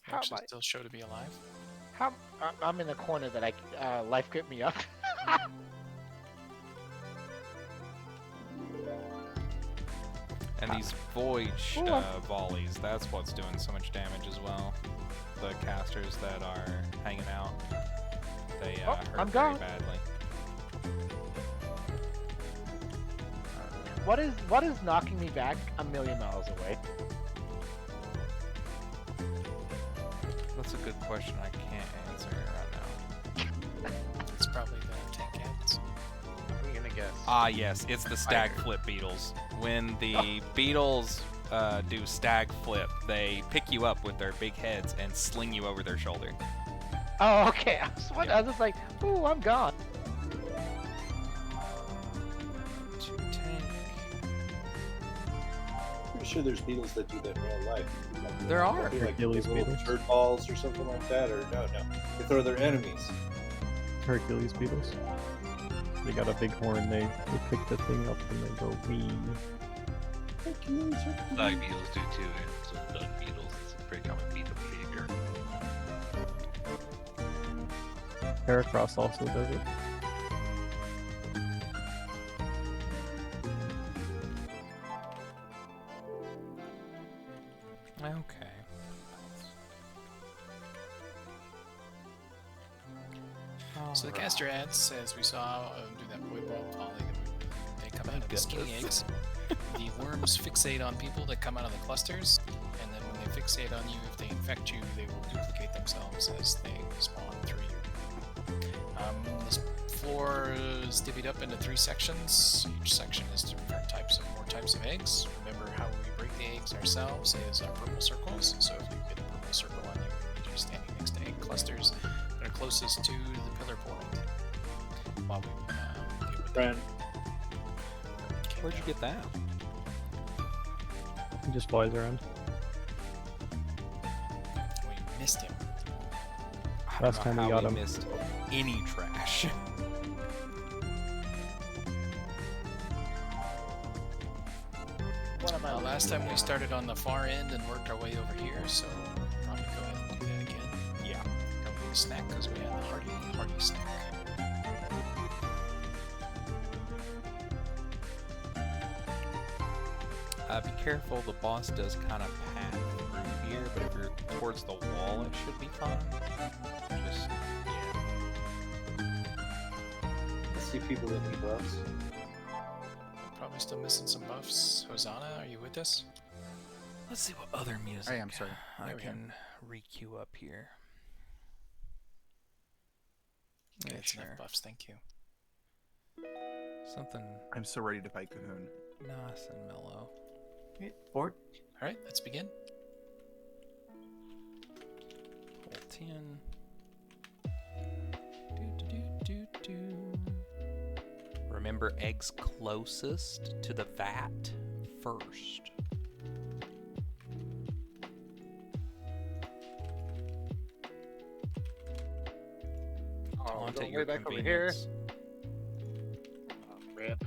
You How am actually I? still show to be alive. How? I'm in the corner that I life grip me up. And these void Ooh, volleys, that's what's doing so much damage as well. The casters that are hanging out, they Oh, hurt I'm very gone. badly. What is knocking me back a million miles away? That's a good question. I can't answer it right now. It's probably the tank ants. I'm gonna guess. Ah, yes, it's the stag Fire. flip beetles. When the beetles do stag flip, they pick you up with their big heads and sling you over their shoulder. Oh, okay. I Yeah. was just like, ooh, I'm gone. To tank. Pretty sure there's beetles that do that in real life. Like, There are. maybe like Hercules little beetles. turd balls or something like that, or no. They throw their enemies. Hercules beetles. They got a big horn. They pick the thing up and they go wee. Dog beetles do too. So dog beetles, it's a pretty common beetle behavior. Heracross also does it. Okay. So the caster ants, as we saw, do that void ball poly. They come out of the skinny eggs. The worms fixate on people that come out of the clusters, and then when they fixate on you, if they infect you, they will duplicate themselves as they spawn through you. This floor is divvied up into 3 sections. Each section is different more types of eggs. Remember how we break the eggs ourselves is our purple circles. So if you get a purple circle on you, you're standing next to egg clusters that are closest to the pillar point. While we deal with Friend. Where'd you get that? He just flies around. We missed him. I Last don't know time we how got him. missed any trash. What am I? Last time we started on the far end and worked our way over here, so probably go ahead and do that again. Yeah. Don't need a snack because we had the hearty snack. Be careful, the boss does kind of path through here, but if you're towards the wall, it should be fine. Just, yeah. I see people that need buffs. Probably still missing some buffs. Hosanna, are you with us? Let's see what other music I am, sorry. I There we go. can re-queue up here. Okay, Yeah, that's sure. enough buffs, thank you. Something I'm so ready to fight Cahoon. nice and mellow. Fort. Alright, let's begin. Pull 10. Remember, eggs closest to the vat first. Oh, Taunt going at your way back over here. convenience. Oh, rip.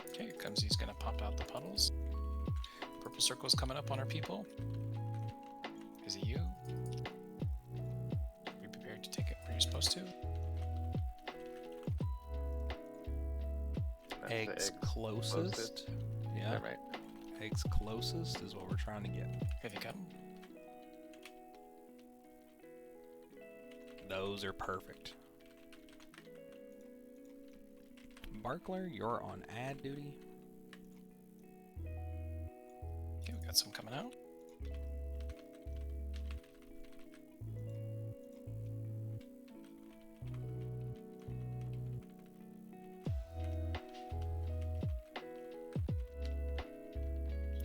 Okay, here comes. He's gonna pop out the puddles. Purple circle's coming up on our people. Is it you? Be prepared to take it where you're supposed to. That's the Eggs closest. Yeah. Is that right? Eggs closest is what we're trying to get. Here they come. Those are perfect. Barkler, you're on ad duty. Okay, we got some coming out.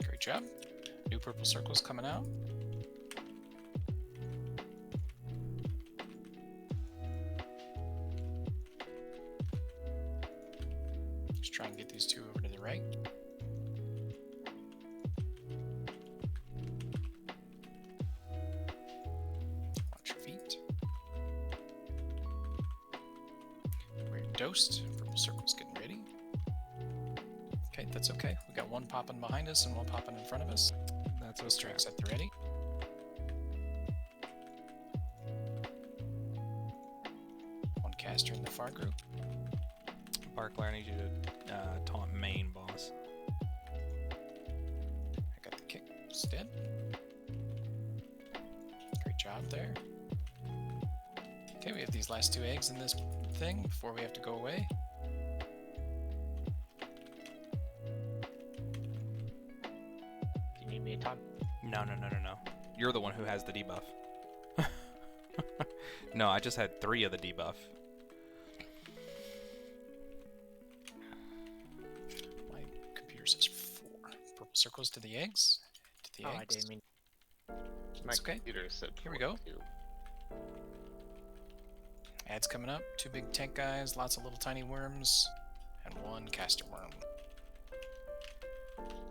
Great job. New purple circles coming out. Just try and get these two over to the right. Watch your feet. We're dosed. Purple circle's getting ready. Okay, that's okay. We got one popping behind us and one popping in front of us. That's Those okay. tracks at the ready. One caster in the far group. Barkler, I need you to taunt main, boss. I got the kick instead. Great job there. Okay, we have these last two eggs in this thing before we have to go away. Do you need me to talk? No. You're the one who has the debuff. No, I just had 3 of the debuff. My computer says 4. Purple circles to the eggs. To the Oh, I eggs. didn't mean. My It's okay. computer said Here we 4 go. too. Ads coming up. 2 big tank guys, lots of little tiny worms, and 1 caster worm.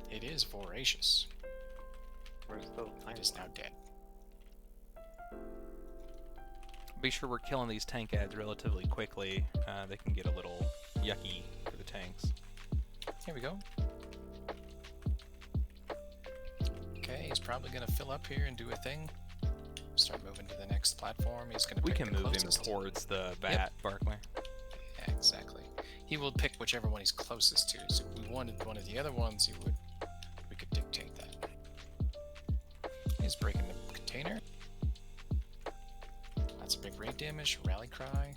It is voracious. Where's the It is now dead. Be sure we're killing these tank ads relatively quickly. They can get a little yucky for the tanks. Here we go. Okay, he's probably gonna fill up here and do a thing. Start moving to the next platform. He's gonna. We pick can the move him closest. towards the vat, Barkler. Yeah, exactly. He will pick whichever one he's closest to. So if we wanted one of the other ones, he would. We could dictate that. He's breaking the container. That's a big raid damage. Rally cry.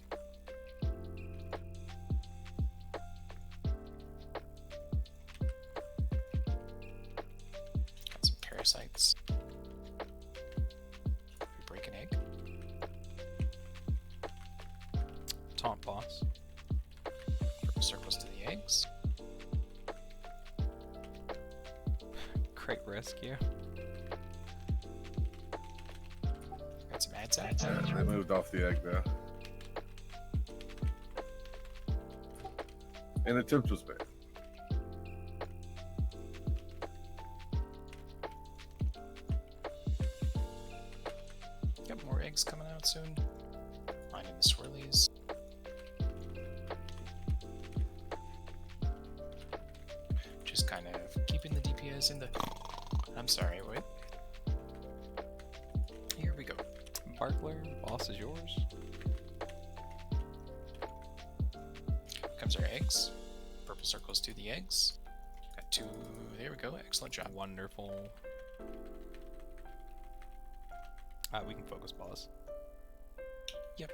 Got some parasites. We break an egg. Taunt boss. Purple circles to the eggs. Great rescue. Got some ads out. I moved off the egg there. An attempt was made. Got more eggs coming out soon. Minding the swirlies. Just kind of keeping the DPS in the. I'm sorry, wait. Here we go. Barkler, boss is yours. Comes our eggs. Purple circles to the eggs. Got 2. There we go. Excellent job. Wonderful. We can focus boss. Yep.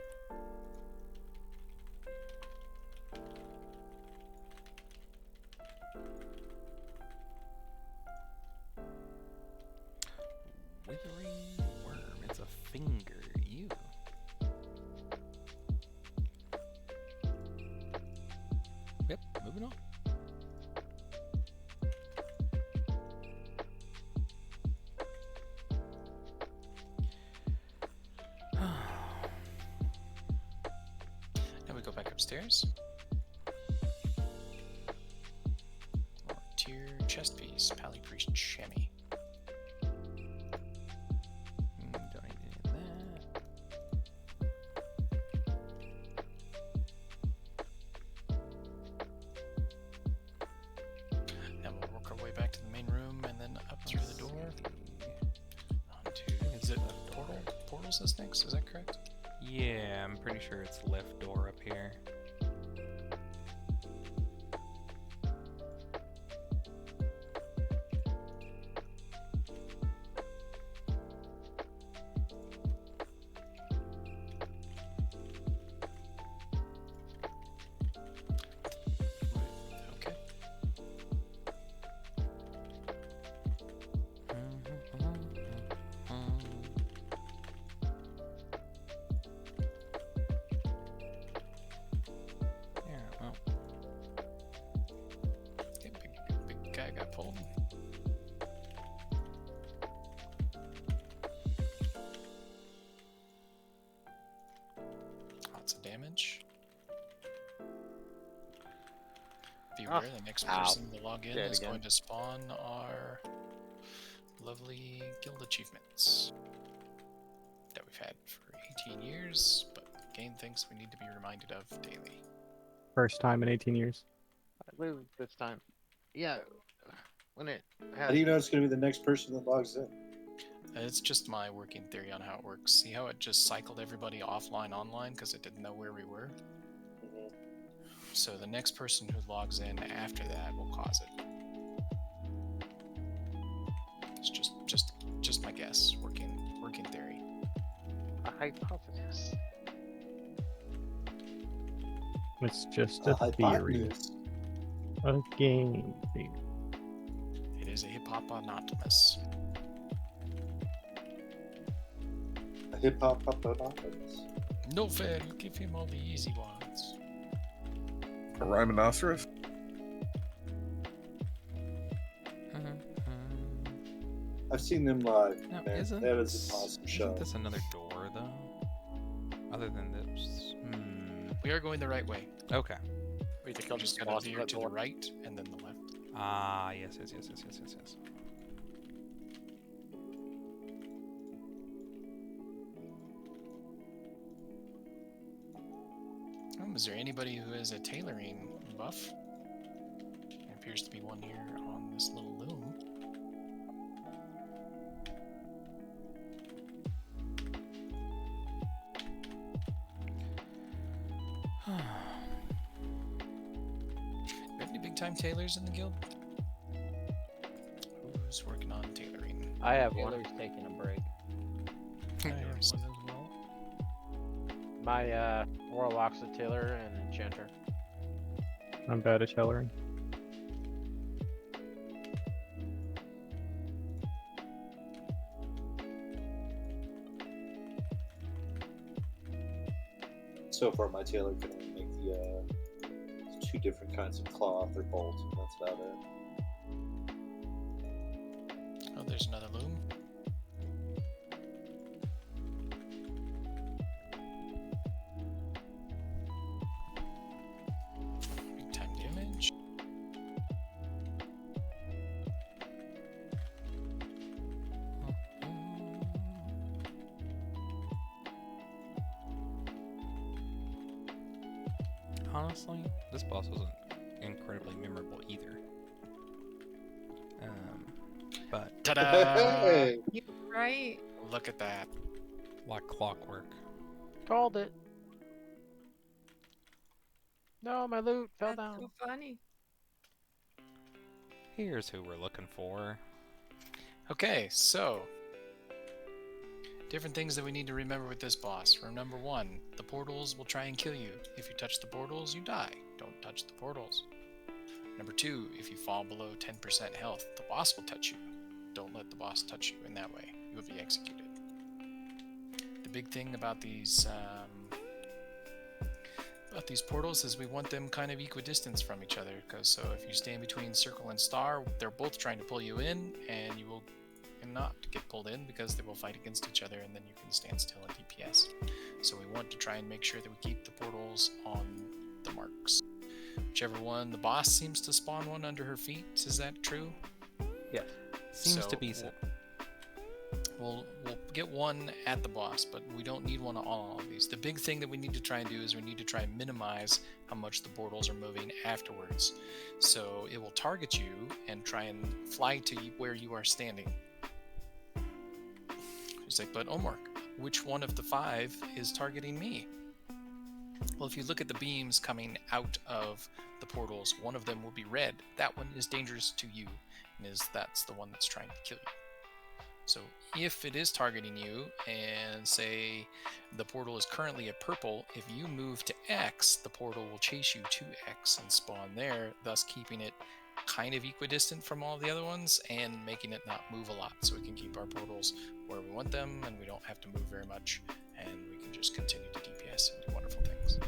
Withering worm. It's a finger. You. Yep. Moving on. upstairs. Tier chest piece, Pally Priest Chamois. Don't need any of that. And we'll work our way back to the main room and then up through the door. Is it portal? Portals is next, is that correct? Yeah, I'm pretty sure it's left door up here. Okay. Yeah, well, Okay, big guy got pulled. Lots of damage. Be aware, the next person to log in Dead is again. going to spawn our lovely guild achievements that we've had for 18 years, but gain things we need to be reminded of daily. First time in 18 years. I lose this time. Yeah. When it How has do you know it's going to be the next person that logs in? It's just my working theory on how it works. See how it just cycled everybody offline online because it didn't know where we were? Mhm. So the next person who logs in after that will cause it. It's just my guess, working theory. a hypothesis. It's just A a theory. hypotenuse. A game theory. It is a hip hop anonymous. A hip hop anonymous. No fair, you give him all the easy ones. A rhinoceros? I've seen them live. Now, man. isn't That is an awesome show. Isn't this another door though? Other than this, We are going the right way. Okay. We think You just gotta veer to the right and then the left. Ah, yes. Is there anybody who has a tailoring buff? There appears to be one here on this little loom. Do we have any big time tailors in the guild? Who's working on tailoring? I have one. Taylor's taking a break. I have one as well. My Warlock's a tailor and enchanter. I'm bad at tailoring. So far, my tailor can only make the two different kinds of cloth or bolt. And that's about it. Oh, there's another loom. Big time damage. Honestly, this boss wasn't incredibly memorable either. But Ta-da! Hey! You're right. Look at that. like clockwork. Called it. No, my loot fell That's down. so funny. Here's who we're looking for. Okay, so different things that we need to remember with this boss. Remember one, the portals will try and kill you. If you touch the portals, you die. Don't touch the portals. Number two, if you fall below 10% health, the boss will touch you. Don't let the boss touch you in that way. You will be executed. The big thing about these portals is we want them kind of equidistant from each other, because so if you stand between circle and star, they're both trying to pull you in, and you will not get pulled in because they will fight against each other, and then you can stand still and DPS. So we want to try and make sure that we keep the portals on the marks. Whichever one, the boss seems to spawn one under her feet. Is that true? Yes. Seems So to be so. We'll get one at the boss, but we don't need one on all of these. The big thing that we need to try and do is we need to try and minimize how much the portals are moving afterwards. So it will target you and try and fly to where you are standing. It's like, but Omar, which one of the 5 is targeting me? Well, if you look at the beams coming out of the portals, one of them will be red. That one is dangerous to you, and that's the one that's trying to kill you. So if it is targeting you, and say the portal is currently at purple, if you move to X, the portal will chase you to X and spawn there, thus keeping it kind of equidistant from all the other ones and making it not move a lot, so we can keep our portals where we want them and we don't have to move very much, and we can just continue to DPS and do wonderful things.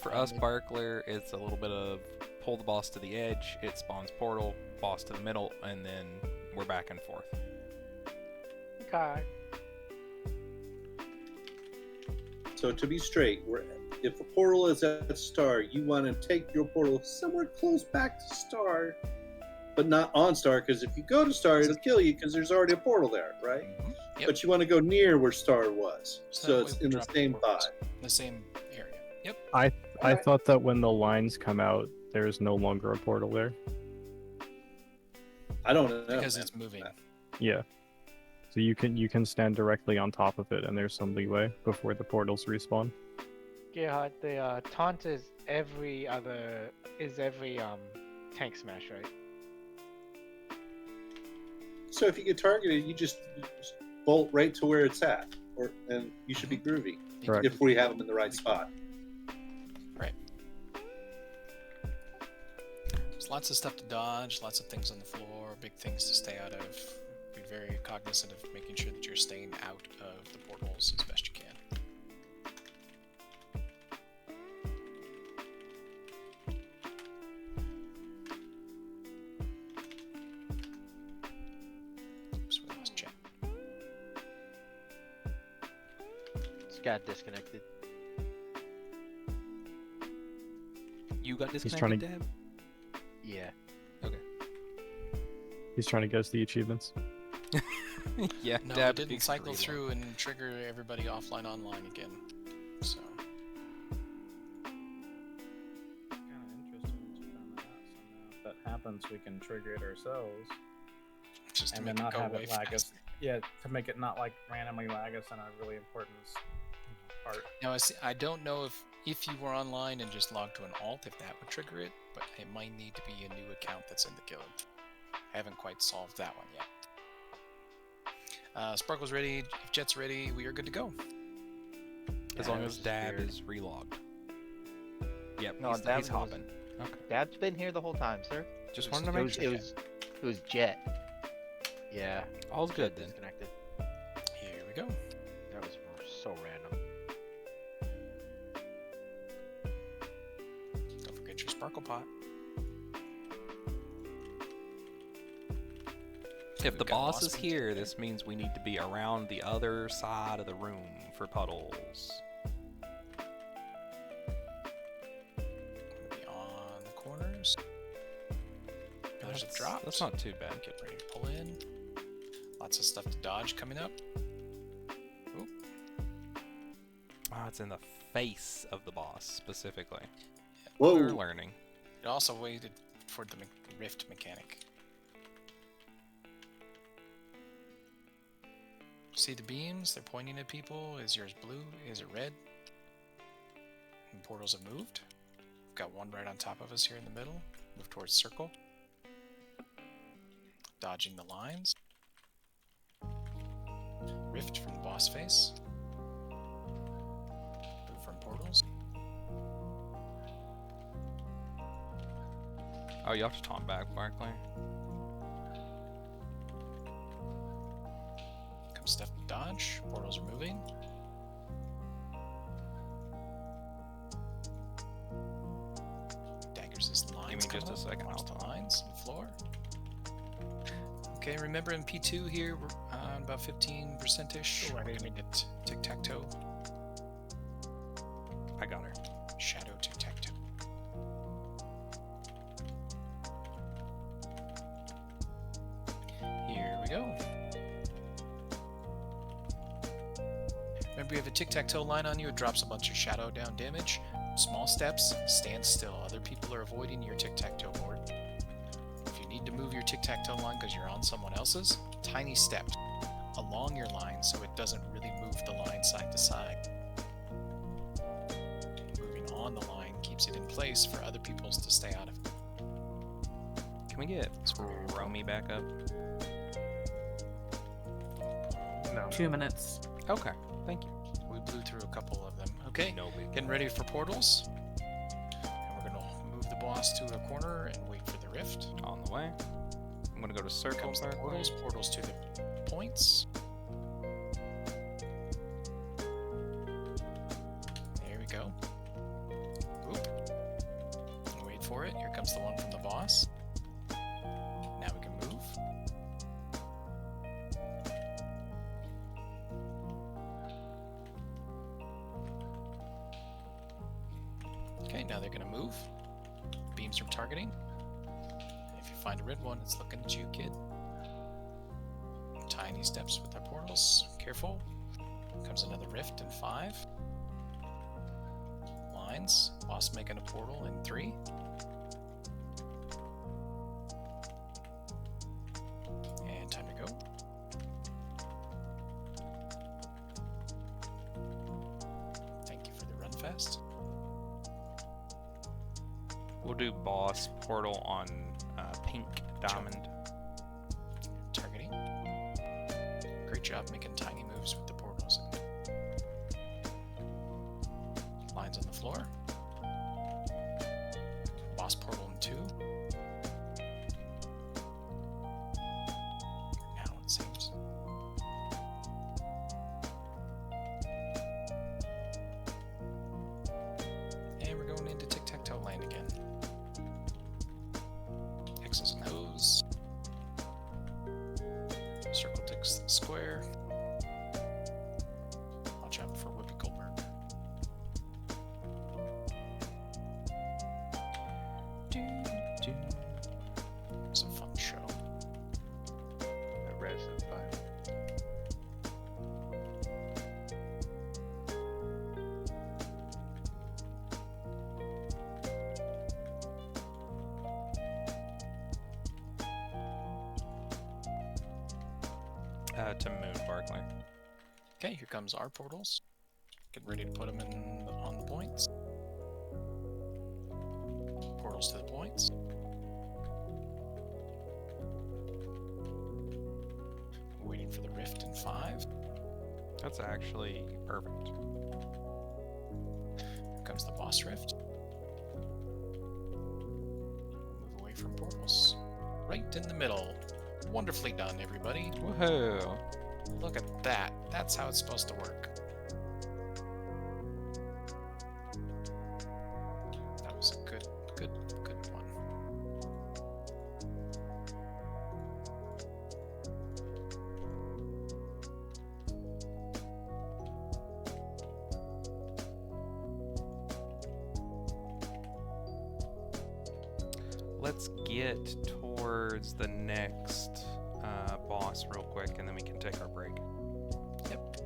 For us, Sparkler, it's a little bit of pull the boss to the edge, it spawns portal, boss to the middle, and then we're back and forth. Okay. So to be straight, if a portal is at star, you want to take your portal somewhere close back to star, but not on star, because if you go to star, it'll kill you because there's already a portal there, right? Yep. But you want to go near where star was, so that it's way we in the drop same portals vibe. in the same area. Yep. I thought that when the lines come out, there is no longer a portal there. I don't know. Because man. it's moving. Yeah. So you can stand directly on top of it, and there's some leeway before the portals respawn. Gerhard, the taunt is every tank smash, right? So if you get targeted, you just bolt right to where it's at, and you should be groovy. Correct. If we have them in the right spot. Right. There's lots of stuff to dodge, lots of things on the floor, big things to stay out of. Be very cognizant of making sure that you're staying out of the portals as best you can. Oops, we lost chat. Just got disconnected. You got He's trying disconnected, to- Dab? Yeah. Okay. He's trying to guess the achievements. Yeah, No, Dab it didn't speaks cycle pretty through and trigger everybody offline online again. So Kind of interesting to find that out. So now if that happens, we can trigger it ourselves, just to and make then it not go have away it lag us. fast. Yeah, to make it not like randomly lag us on a really important part. Now I don't know if you were online and just logged to an alt, if that would trigger it, but it might need to be a new account that's in the guild. I haven't quite solved that one yet. Sparkle's ready. If Jet's ready, we are good to go. As Yeah, long I as was Dab scared. is relogged. Yep, No, he's Dab was- hopping. Okay. Dad's been here the whole time, sir. Just wanted to make sure. It was Jet. Yeah. All's good Jet then. disconnected. Here we go. That was so random. Don't forget your sparkle pot. If the We've got boss boss is ones here, here. this means we need to be around the other side of the room for puddles. Be on the corners. There's a drop. That's not too bad. Get ready to pull in. Lots of stuff to dodge coming up. Ooh. Oh, it's in the face of the boss specifically. Whoa. We're learning. It also waited for the rift mechanic. See the beams? They're pointing at people. Is yours blue? Is it red? And portals have moved. We've got one right on top of us here in the middle. Move towards circle. Dodging the lines. Rift from the boss face. Move from portals. Oh, you have to taunt back, Barkley. Comes stuff to dodge. Portals are moving. Daggers is lines. Give me just coming a up. second, Watch I'll the taunt. lines and floor. Okay, remember in P2 here, we're on about 15%ish. Oh, I We're didn't gonna get tic-tac-toe. I got her. Shadow tic-tac-toe. Here we go. Remember, you have a tic-tac-toe line on you, it drops a bunch of shadow down damage. Small steps, stand still. Other people are avoiding your tic-tac-toe board. If you need to move your tic-tac-toe line because you're on someone else's, tiny steps along your line so it doesn't really move the line side to side. Moving on the line keeps it in place for other people's to stay out of it. Can we get Romy back up? No. 2 minutes. Okay, thank you. We blew through a couple of them. Okay, No big. getting ready for portals. And we're going to move the boss to a corner and wait for the rift. On the way. I'm gonna go to circle. Comes the portals, portals to the points. There we go. Oop. Wait for it. Here comes the one from the boss. Now we can move. Okay, now they're gonna move. Beams from targeting. If you find a red one, it's looking at you, kid. Tiny steps with our portals. Careful. Comes another rift in 5. Lines. Boss making a portal in 3. And time to go. Thank you for the run fast. We'll do boss portal on pink diamond. Targeting. Great job making tiny moves with the portals. Lines on the floor. Boss portal in 2. Now it seems. And we're going into tic-tac-toe lane again. X's and O's. Circle ticks the square. Watch out for Whoopi Goldberg. It's a fun show. A Resident 5. To Moon Barkley. Okay, here comes our portals. Getting ready to put them on the points. Portals to the points. Waiting for the rift in 5. That's actually perfect. Here comes the boss rift. Move away from portals. Right in the middle. Wonderfully done, everybody. Woohoo! Look at that. That's how it's supposed to work. That was a good one. Let's get towards the next boss real quick, and then we can take our break. Yep.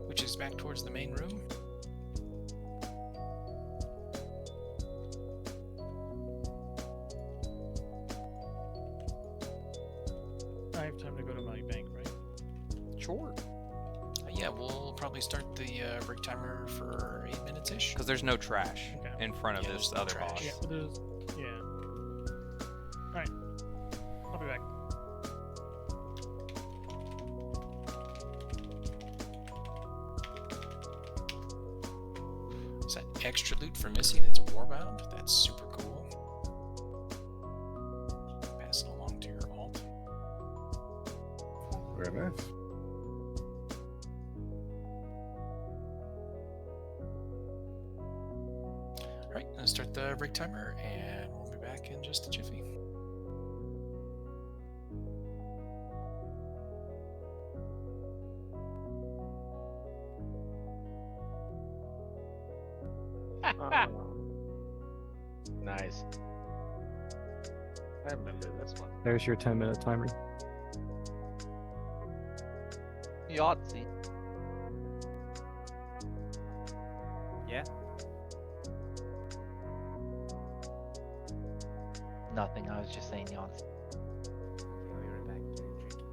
Which is back towards the main room. I have time to go to my bank, right? Sure. Yeah, we'll probably start the break timer for 8 minutes-ish. Because there's no trash Okay. in front of Yeah, this there's no other trash. boss. Yeah, but there's... Yeah. Alright. I'll be back. Is that extra loot for Missy that's warbound? That's super cool. Pass it along to your alt. Very nice. Alright, gonna start the break timer, and we'll be back in just a jiffy. Nice. I remember this one. There's your 10-minute timer. Yahtzee. Yeah. Nothing. I was just saying Yahtzee. Okay, I'll be right back. Get a drink.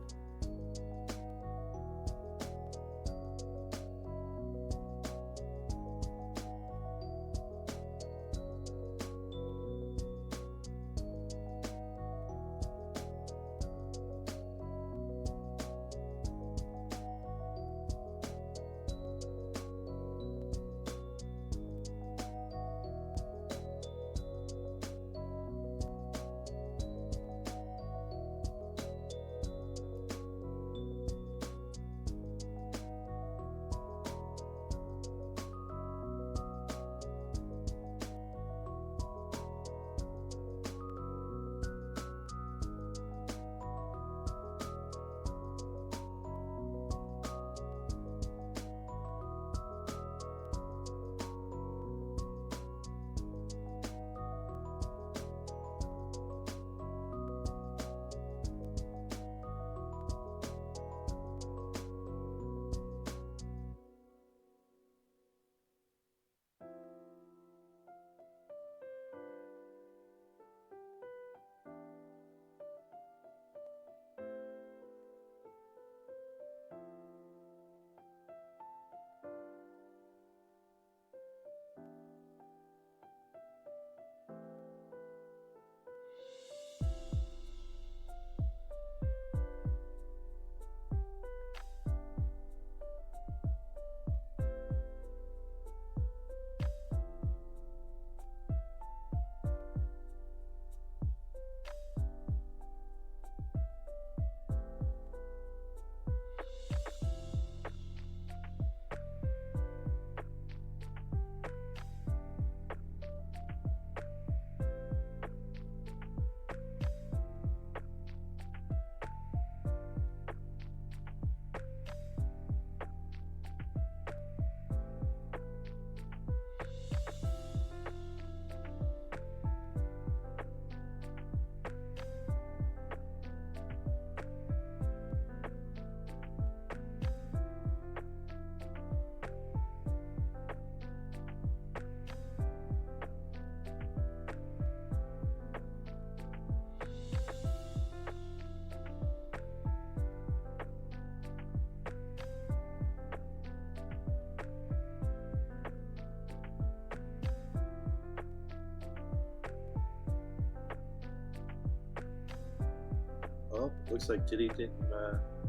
Oh, looks like Diddy didn't.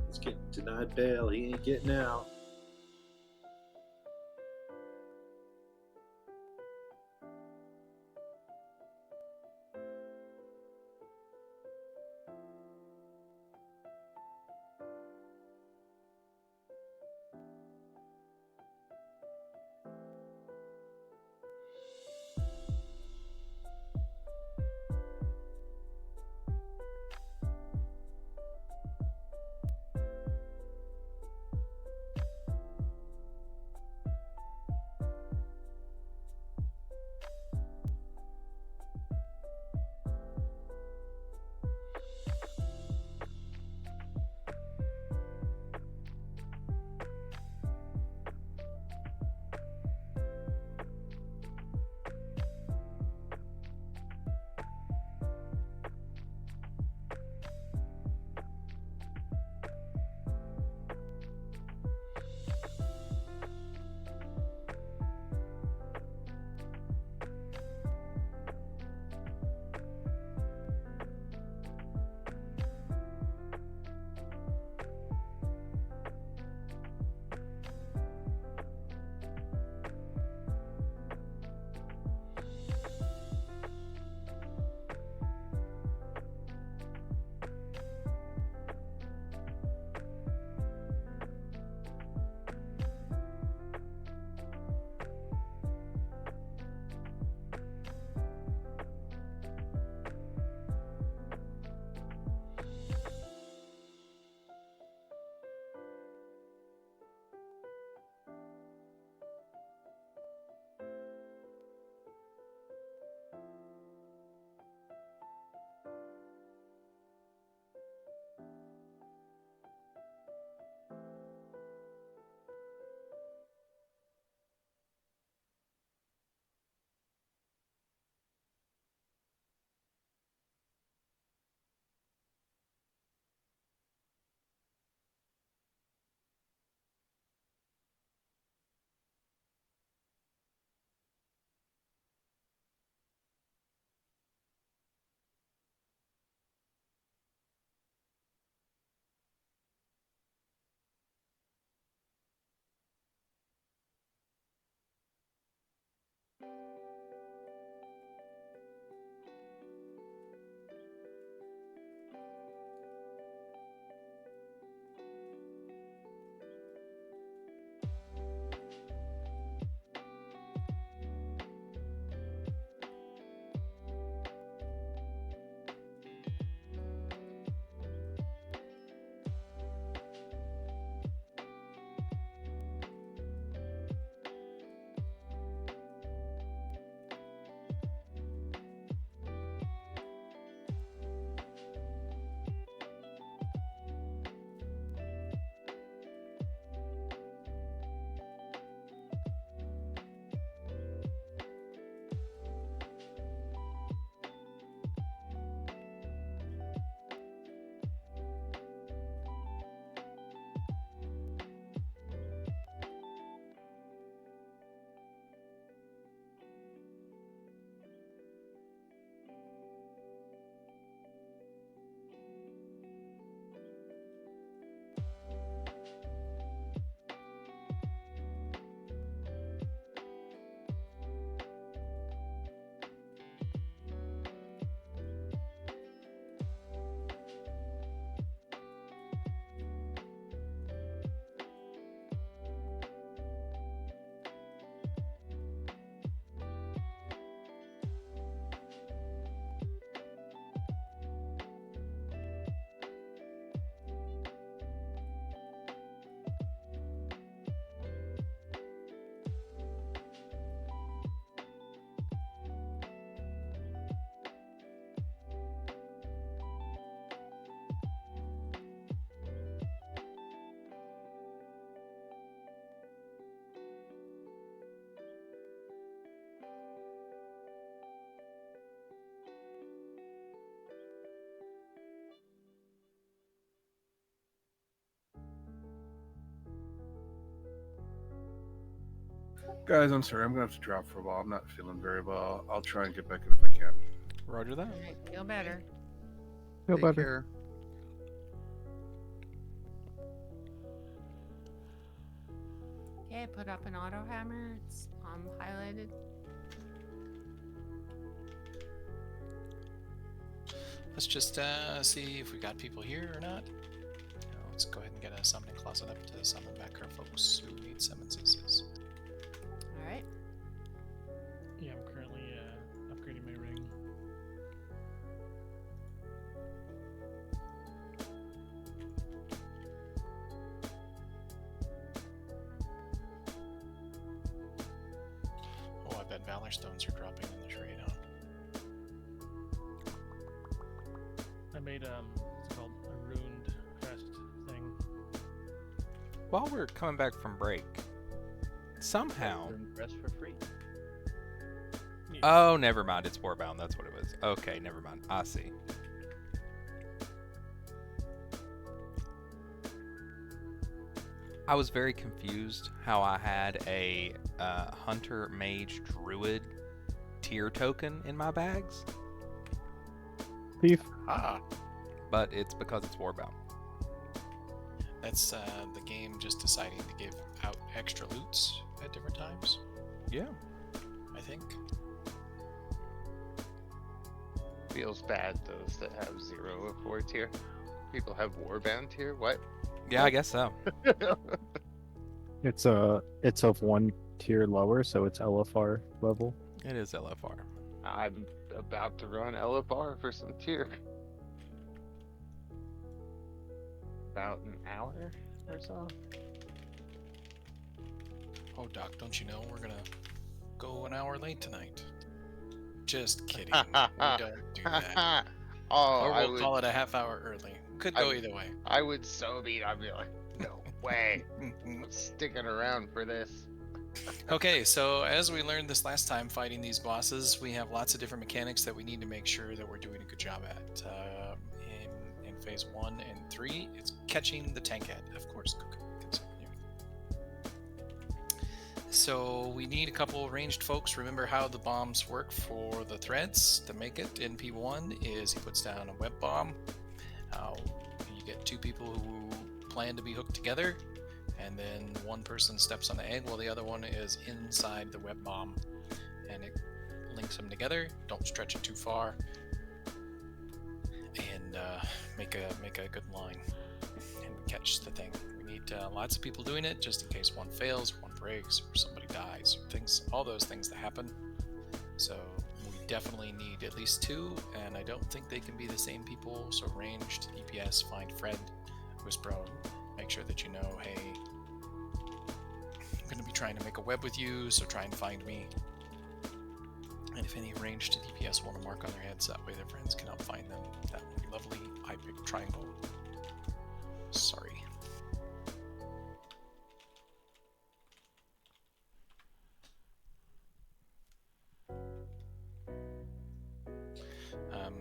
He's getting denied bail. He ain't getting out. Guys, I'm sorry. I'm gonna have to drop for a while. I'm not feeling very well. I'll try and get back in if I can. Roger that. All right, feel better. Feel Take better. care. Okay, I put up an auto hammer. It's highlighted. Let's just see if we got people here or not. Let's go ahead and get a summoning closet up to summon back our folks who need summonses. All right. Yeah, I'm currently upgrading my ring. Oh, I bet Valor Stones are dropping in the trade, huh? I made what's it called, a ruined crest thing. While we're coming back from break, somehow. Rest for free. Oh, never mind. It's Warbound. That's what it was. Okay, never mind. I see. I was very confused how I had a Hunter Mage Druid tier token in my bags. Thief. But it's because it's Warbound. That's the game just deciding to give out extra loots at different times. Yeah. I think. Feels bad, those that have 0 of 4 tier. People have Warbound tier? What? Yeah, I guess so. It's of 1 tier lower, so it's LFR level. It is LFR. I'm about to run LFR for some tier. About an hour or so. Oh, Doc, don't you know we're gonna go an hour late tonight? Just kidding. We don't do that. Oh, or I we'll would, call it a half hour early. Could go either way. I would so be. I'd be like, no way. I'm sticking around for this. Okay, so as we learned this last time fighting these bosses, we have lots of different mechanics that we need to make sure that we're doing a good job at. In phase 1 and 3, it's catching the tank head. Of course, continue. So we need a couple ranged folks. Remember how the bombs work for the threads to make it in P1 is he puts down a web bomb. You get 2 people who plan to be hooked together, and then one person steps on the egg while the other one is inside the web bomb. and it links them together. Don't stretch it too far, and make a good line and catch the thing. We need lots of people doing it, just in case one fails, or one breaks, or somebody dies, or all those things that happen. So we definitely need at least 2, and I don't think they can be the same people. So ranged, DPS, find friend, whisper out, make sure that you know, hey, I'm going to be trying to make a web with you, so try and find me. And if any ranged DPS want to mark on their heads, that way their friends can help find them. That lovely eye-pick triangle. Sorry.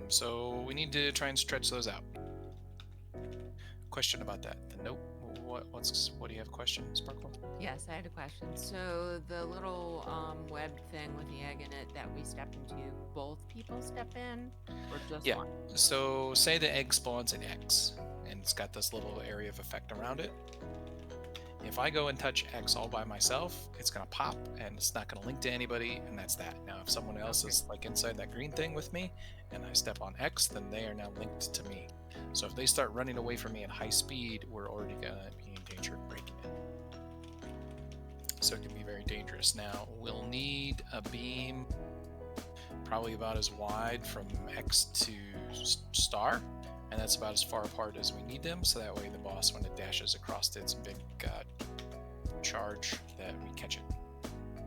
So we need to try and stretch those out. Question about that. The note. What do you have a question, Sparkle? Yes, I had a question. So the little web thing with the egg in it that we step into, both people step in, or just one? So say the egg spawns at X, and it's got this little area of effect around it. If I go and touch X all by myself, it's gonna pop, and it's not gonna link to anybody, and that's that. Now, if someone else is like inside that green thing with me, and I step on X, then they are now linked to me. So if they start running away from me at high speed, we're already gonna be in danger of breaking it. So it can be very dangerous. Now, we'll need a beam probably about as wide from X to star, and that's about as far apart as we need them, so that way the boss, when it dashes across its big charge, that we catch it.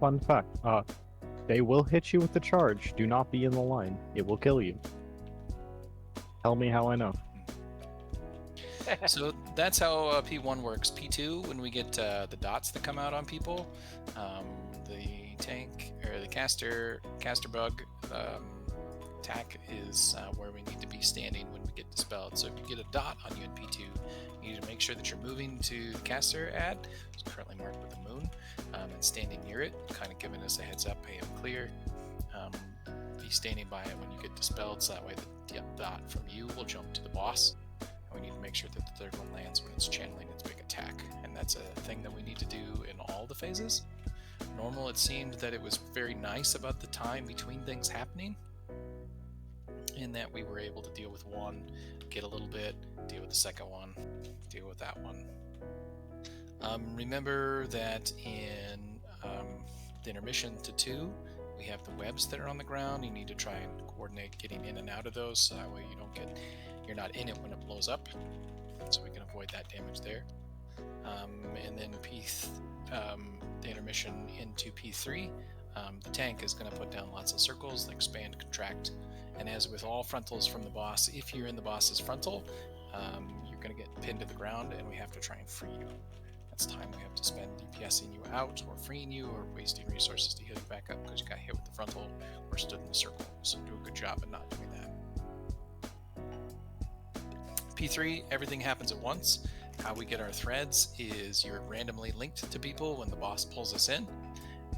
Fun fact, they will hit you with the charge. Do not be in the line. It will kill you. Tell me how I know. So that's how P1 works. P2, when we get the dots that come out on people, the tank or the caster bug attack is where we need to be standing when we get dispelled. So if you get a dot on you in P2, you need to make sure that you're moving to the caster ad, it's currently marked with the moon, and standing near it, kind of giving us a heads up, hey, I'm clear. Be standing by it when you get dispelled, so that way the dot from you will jump to the boss. And we need to make sure that the third one lands when it's channeling its big attack. And that's a thing that we need to do in all the phases. Normal, it seemed that it was very nice about the time between things happening, in that we were able to deal with one, get a little bit, deal with the second one, deal with that one. Remember that in the intermission to 2, we have the webs that are on the ground. You need to try and coordinate getting in and out of those, so that way you're not in it when it blows up, so we can avoid that damage there. And then the intermission into P3, the tank is going to put down lots of circles, expand, contract, and as with all frontals from the boss, if you're in the boss's frontal, you're going to get pinned to the ground, and we have to try and free you. That's time we have to spend DPSing you out, or freeing you, or wasting resources to heal you back up because you got hit with the frontal or stood in the circle. So do a good job at not doing that. P3, everything happens at once. How we get our threads is you're randomly linked to people when the boss pulls us in.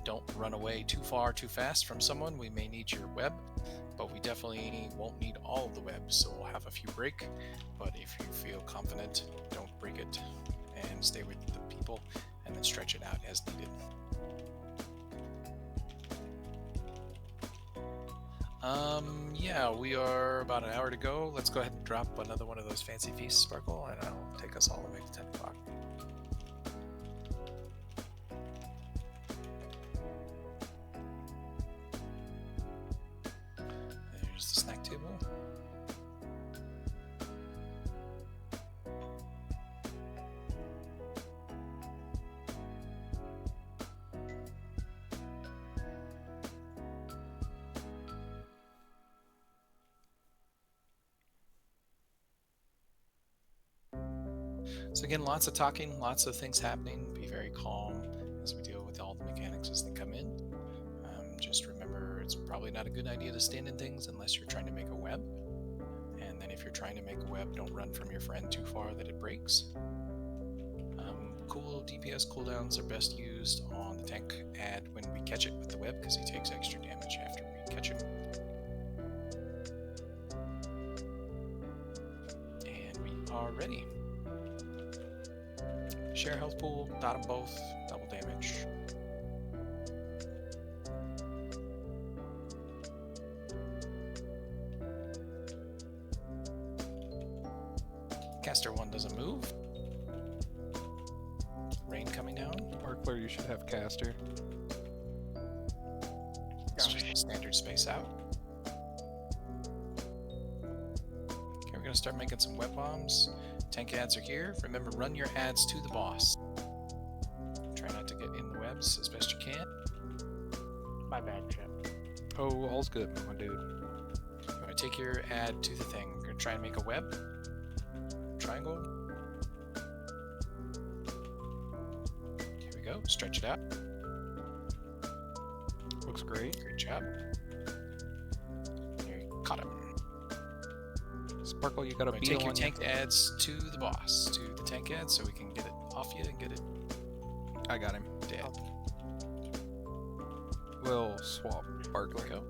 Don't run away too far too fast from someone. We may need your web, but we definitely won't need all of the webs, so we'll have a few break. But if you feel confident, don't break it, and stay with the people, and then stretch it out as needed. Yeah, we are about an hour to go. Let's go ahead and drop another one of those fancy feasts, Sparkle, and I'll take us all the way to 10 o'clock. There's the snack table. So again, lots of talking, lots of things happening. Be very calm as we deal with all the mechanics as they come in. Just remember, it's probably not a good idea to stand in things unless you're trying to make a web. And then if you're trying to make a web, don't run from your friend too far that it breaks. Cool DPS cooldowns are best used on the tank ad when we catch it with the web, because he takes extra damage after we catch him. And we are ready. Share health pool, dot them both, double damage. Caster 1 doesn't move. Rain coming down. Sparkler, you should have caster. It's just a standard space out. Okay, we're gonna start making some web bombs. Tank ads are here. Remember, run your ads to the boss. Try not to get in the webs as best you can. My bad, Chip. Oh, all's good, my dude. You want to take your ad to the thing. We're gonna try and make a web. Triangle. Here we go. Stretch it out. Looks great. Great job. There, caught him. Sparkle, you got a Take beetle your on you. tank ads to the boss, to the tank ad, so we can get it off you and get it I got him. dead. We'll swap Sparkler. Go.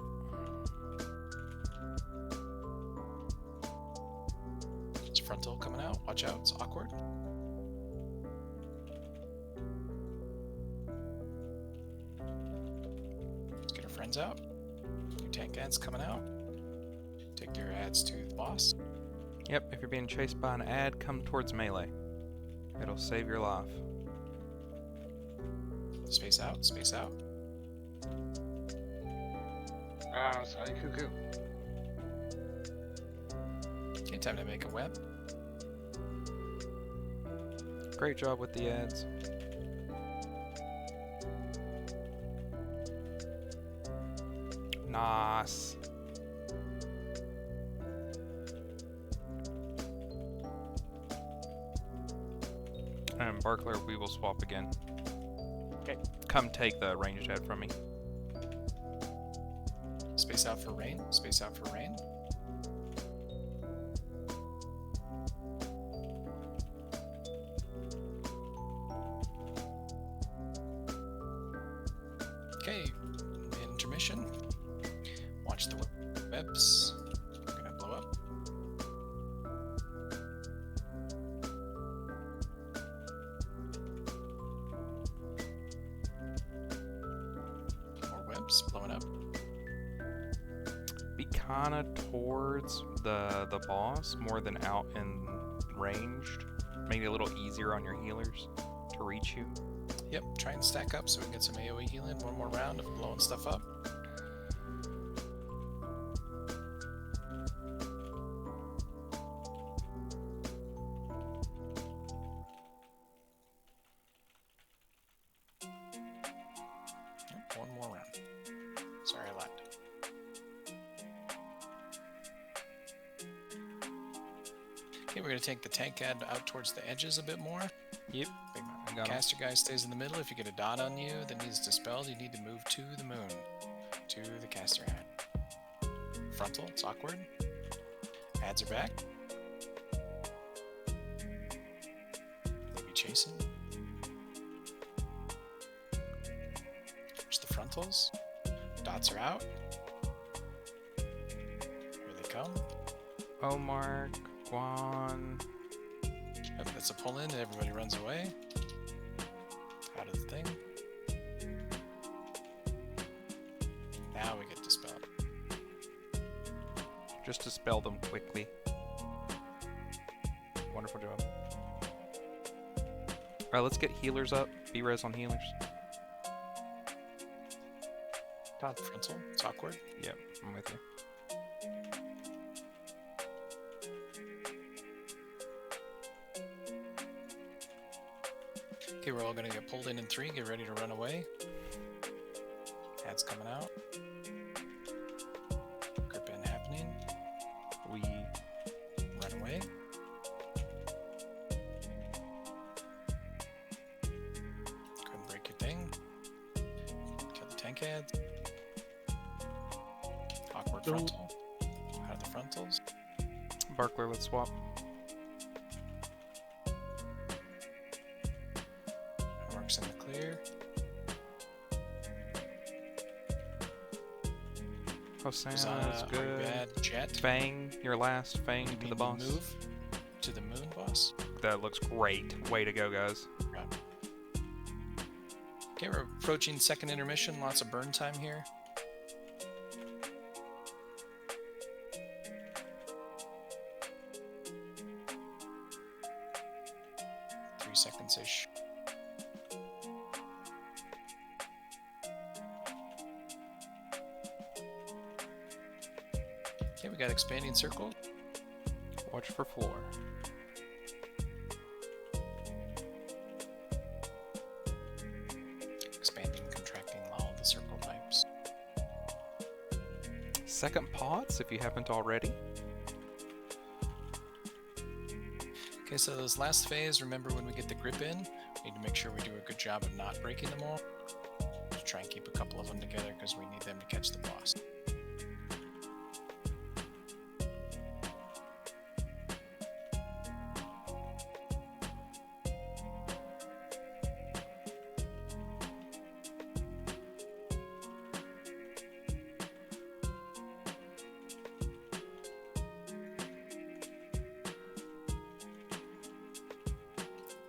It's frontal coming out. Watch out, it's awkward. Let's get our friends out. Your tank ads coming out. Take your ads to the boss. Yep, if you're being chased by an ad, come towards melee. It'll save your life. Space out, space out. Ah, sorry, cuckoo. Okay, time to make a web. Great job with the ads. Nice. And Barkler, we will swap again. Okay. Come take the ranged ad from me. Space out for rain, space out for rain. Okay, intermission. Watch the webs. We're gonna blow up. More webs blowing up. Be kinda towards the boss more than out in ranged. Make it a little easier on your healers to reach you. Yep, try and stack up so we can get some AoE healing. One more round of blowing stuff up. Yep, one more round. Sorry, I lied. Okay, we're going to take the tank ad out towards the edges a bit more. Yep, I got him. Caster guy stays in the middle. If you get a dot on you that needs dispelled, you need to move to the moon. To the caster ad. Frontal, it's awkward. Ads are back. Maybe chasing. There's the frontals. Dots are out. Here they come. Omar, Guan. Yep, that's a pull in and everybody runs away. Out of the thing. Now we get dispelled. Just dispel them quickly. Wonderful job. Alright, let's get healers up. Be res on healers. Dot frontal, it's awkward. Yep, I'm with you. Okay, we're all gonna get pulled in 3. Get ready to run away. Ads coming out. Grip in happening. We Run away. Go ahead and break your thing. Kill the tank ads. Awkward frontal. Out of the frontals. Barkler, let's swap. Marks in the clear. Hosanna is Hosanna, good. bad. Jet. Fang, your last Fang You to the mean boss. Move to the moon boss. That looks great. Way to go, guys. Okay, we're approaching second intermission. Lots of burn time here. 3 seconds ish. Okay, we got expanding circle. Watch for floor. Expanding, contracting all the circle types. Second pots, if you haven't already. Okay, so this last phase, remember when we get the grip in, we need to make sure we do a good job of not breaking them all. Just try and keep a couple of them together because we need them to catch the boss.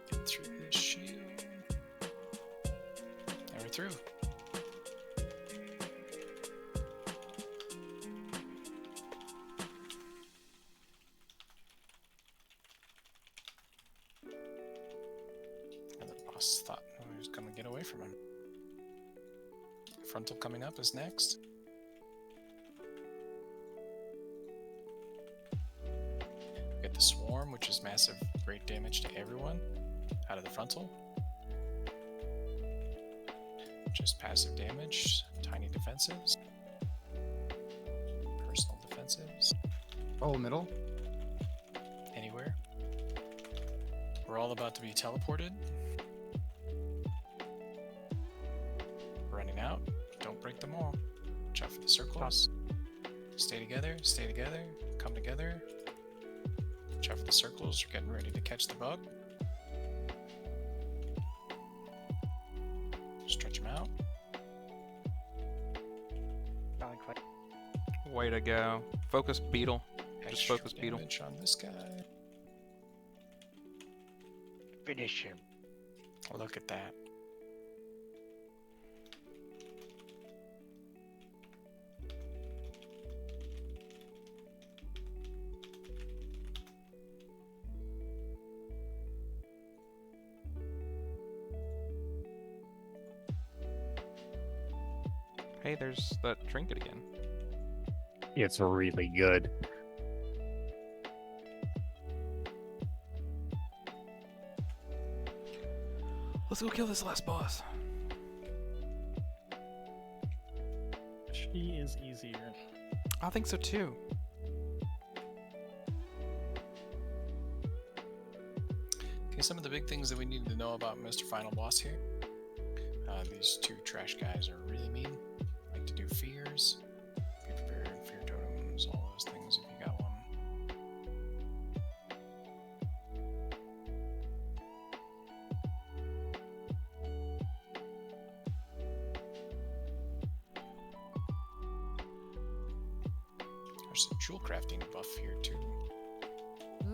Get through this shield. And we're through. And the boss thought we was going to get away from him. Frontal coming up is next. We get the swarm, which is massive, great damage to everyone out of the frontal. Just passive damage, tiny defensives, personal defensives, Oh, middle. anywhere. We're all about to be teleported. Running out. Don't break them all. Watch out for the circles. Stay together, come together. Watch out for the circles. We're getting ready to catch the bug. Stretch them out. Not quite. Way to go. Focus beetle. Just Extra focus beetle. damage on this guy. Finish him. Look at that. Hey, there's that trinket again. It's really good. Let's go kill this last boss. She is easier. I think so too. Okay, some of the big things that we need to know about Mr. Final Boss here. These two trash guys are really mean. Like to do fears. Be prepared, fear totems, all those things if you got one. There's a jewel crafting buff here too.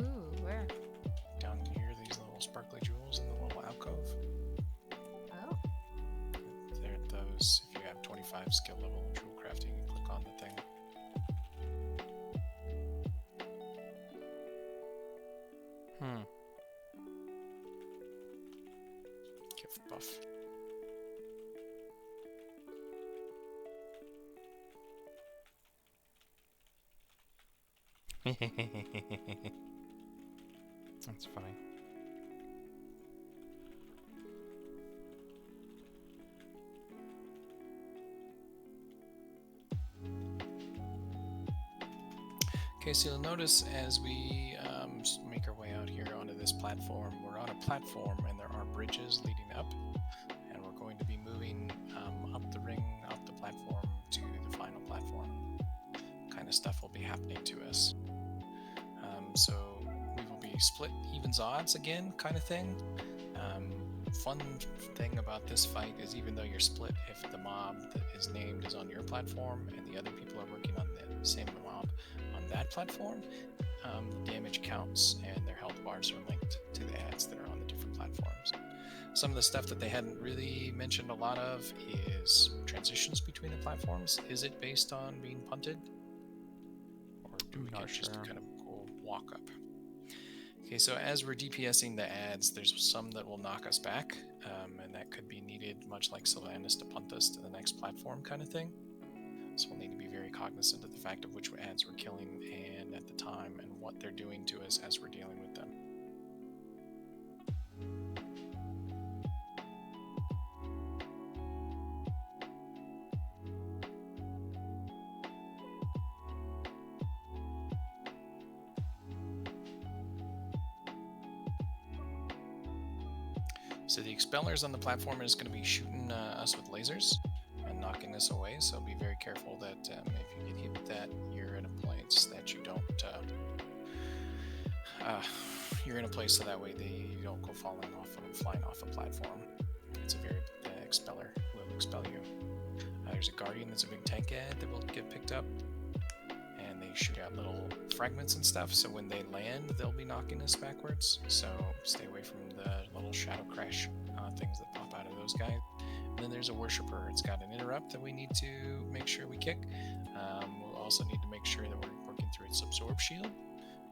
Ooh, where? Down here, these little sparkly jewels in the little alcove. Oh. They're those, if you have 25 skill level jewel crafting, you click on the thing. Gift buff. That's funny. Okay, so you'll notice as we make our way out here onto this platform, we're on a platform and there are bridges leading up, and we're going to be moving up the ring, up the platform to the final platform. Kind of stuff will be happening to us. So we will be split evens odds again, kind of thing. Fun thing about this fight is even though you're split, if the mob that is named is on your platform and the other people are working on the same mob on that platform, damage counts and their health bars are linked to the ads that are on the different platforms. Some of the stuff that they hadn't really mentioned a lot of is transitions between the platforms. Is it based on being punted? Or do we get just kind of a cool walk up? Okay, so as we're DPSing the ads, there's some that will knock us back, and that could be needed, much like Sylvanas to punt us to the next platform kind of thing. So we'll need to be very cognizant of the fact of which ads we're killing and at the time and what they're doing to us as we're dealing with them. So the expellers on the platform is going to be shooting us with lasers and knocking us away. So be very careful that if you get hit with that, you're in a place that you don't. You're in a place so that way you don't go falling off and flying off a platform. It's a very expeller will expel you. There's a guardian that's a big tank ad that will get picked up, and they shoot out little fragments and stuff. So when they land, they'll be knocking us backwards. So stay away from the little shadow crash things that pop out of those guys. And then there's a worshiper. It's got an interrupt that we need to make sure we kick. We'll also need to make sure that we're working through its absorb shield.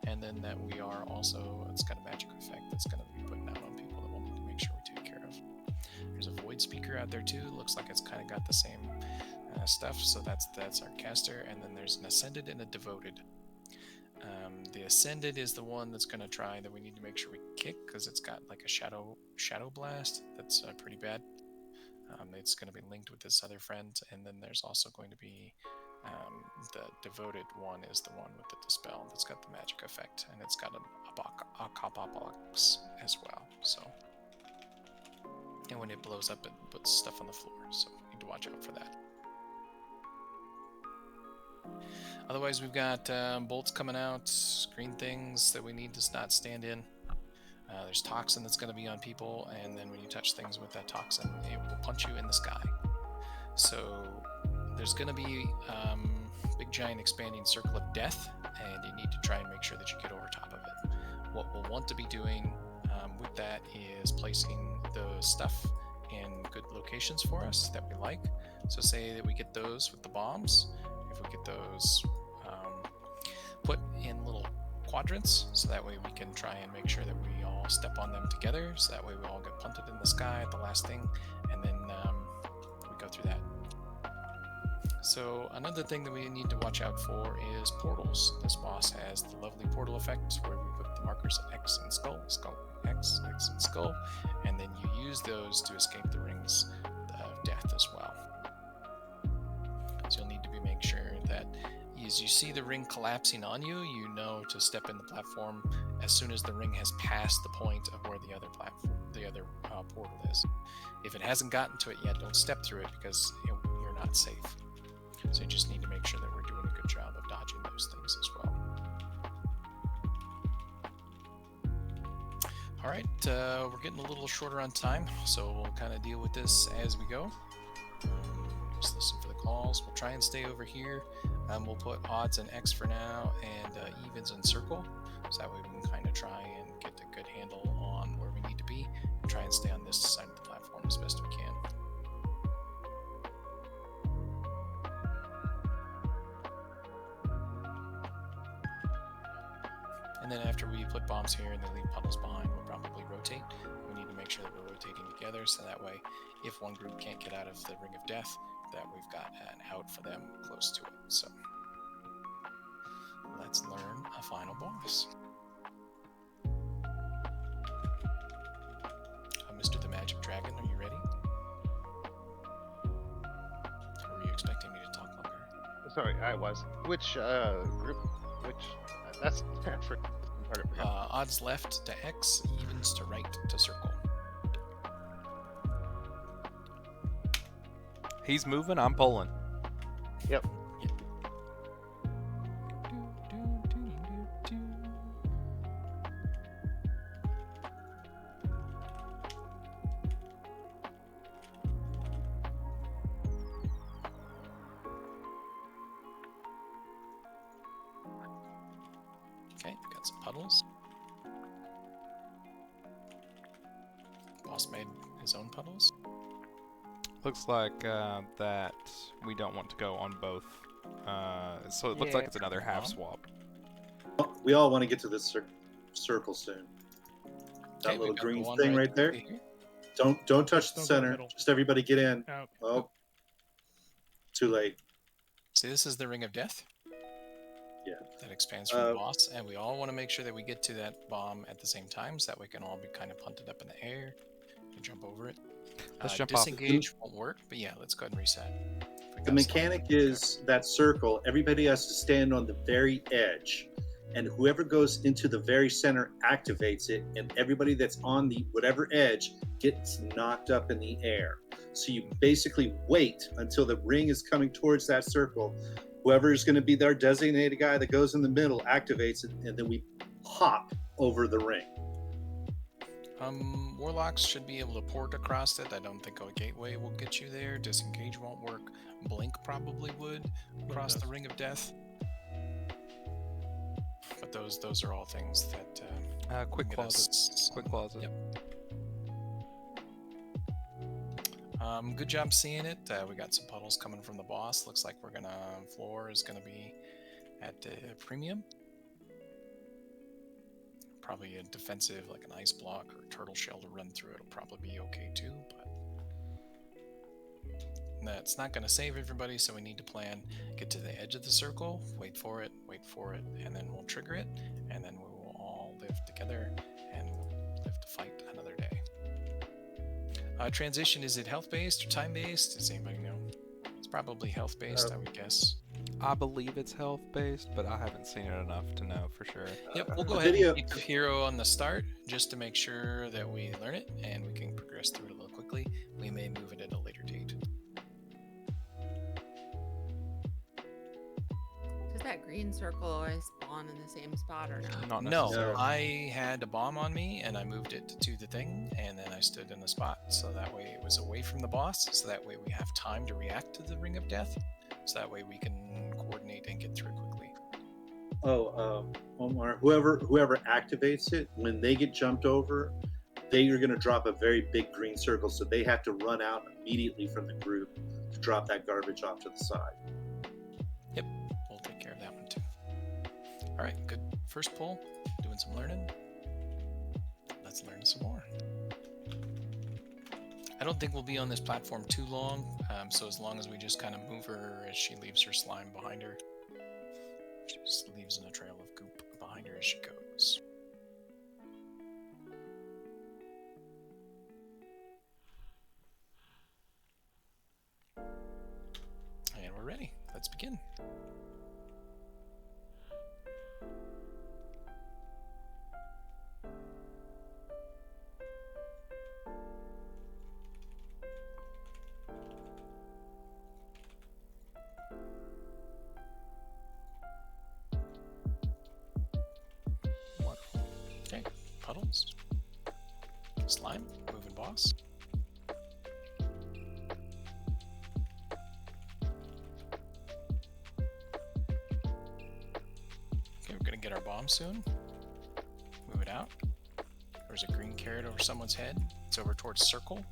And then that we are also, it's got a magic effect that's going to be putting out on people that we'll need to make sure we take care of. There's a void speaker out there too. Looks like it's kind of got the same stuff. So that's our caster. And then there's an ascended and a devoted. The ascended is the one that's going to try that we need to make sure we kick because it's got like a shadow blast that's pretty bad. It's going to be linked with this other friend, and then there's also going to be the devoted one is the one with the dispel that's got the magic effect, and it's got a Apocalypse as well. So, and when it blows up, it puts stuff on the floor, so we need to watch out for that. Otherwise, we've got bolts coming out, green things that we need to not stand in. There's toxin that's going to be on people, and then when you touch things with that toxin, it will punch you in the sky. So there's going to be big giant expanding circle of death, and you need to try and make sure that you get over top of it. What we'll want to be doing with that is placing the stuff in good locations for us that we like. So say that we get those with the bombs. If we get those put in little quadrants, so that way we can try and make sure that we all step on them together, so that way we all get punted in the sky at the last thing, and then we go through that. So another thing that we need to watch out for is portals. This boss has the lovely portal effect where we put the markers X and skull, X and skull, and then you use those to escape the rings of death as well. So you'll need to make sure that as you see the ring collapsing on you, you know to step in the platform as soon as the ring has passed the point of where the other portal is. If it hasn't gotten to it yet, don't step through it because you're not safe. So you just need to make sure that we're doing a good job of dodging those things as well. All right, we're getting a little shorter on time, so we'll kind of deal with this as we go. Just listen for the calls. We'll try and stay over here. We'll put odds in X for now and evens in circle, so that way we can kind of try and get a good handle on where we need to be and try and stay on this side of the platform as best we can. And then after we put bombs here and they leave puddles behind, we'll probably rotate. We need to make sure that we're rotating together, so that way if one group can't get out of the ring of death, that we've got an out for them close to it. So let's learn a final boss. Mr. the Magic Dragon, are you ready? Or were you expecting me to talk longer? Sorry, I was. Which group? Which? That's for part of it. Odds left to X, evens to right to circle. He's moving, I'm pulling. Yep. Okay, got some puddles. Boss made his own puddles. Looks like that we don't want to go on both. So it looks like it's another half swap. We all want to get to this circle. circle soon. That Okay, little we've got the green one thing right there. here. Don't touch the Don't go center. middle. Just everybody get in. Oh. Oh, too late. See, this is the Ring of Death. Yeah. That expands from the boss, and we all want to make sure that we get to that bomb at the same time, so that we can all be kind of punted up in the air and jump over it. Let's jump off. Disengage won't work, but yeah, let's go ahead and reset. The mechanic is that circle. Everybody has to stand on the very edge, and whoever goes into the very center activates it, and everybody that's on the whatever edge gets knocked up in the air. So you basically wait until the ring is coming towards that circle. Whoever is going to be their designated guy that goes in the middle activates it, and then we hop over the ring. Warlocks should be able to port across it. I don't think a gateway will get you there. Disengage won't work. Blink probably would across the Ring of Death. But those are all things that quick get closet. us- Quick closet. Yep. Good job seeing it. We got some puddles coming from the boss. Looks like floor is gonna be at premium. Probably a defensive, like an ice block or a turtle shell to run through. It'll probably be okay too, but that's not gonna save everybody. So we need to plan. Get to the edge of the circle. Wait for it, and then we'll trigger it, and then we will all live together and live to fight another day. Transition, is it health-based or time-based? Does anybody know? It's probably health-based, I would guess. I believe it's health-based, but I haven't seen it enough to know for sure. Yep, we'll go ahead and keep hero on the start just to make sure that we learn it and we can progress through it a little quickly. We may move it at a later date. Does that green circle always spawn in the same spot or not? No, I had a bomb on me and I moved it to the thing and then I stood in the spot. So that way it was away from the boss. So that way we have time to react to the Ring of Death. So that way we can coordinate and get through it quickly. Omar, whoever activates it, when they get jumped over, they are going to drop a very big green circle. So they have to run out immediately from the group to drop that garbage off to the side. Yep, we'll take care of that one too. All right, good first pull. Doing some learning. Let's learn some more. I don't think we'll be on this platform too long, so as long as we just kind of move her as she leaves her slime behind her. She just leaves in a trail of goop behind her as she goes. And we're ready. Let's begin. Okay, puddles. Slime, moving boss. Okay, we're gonna get our bomb soon. Move it out. There's a green carrot over someone's head. It's over towards circle,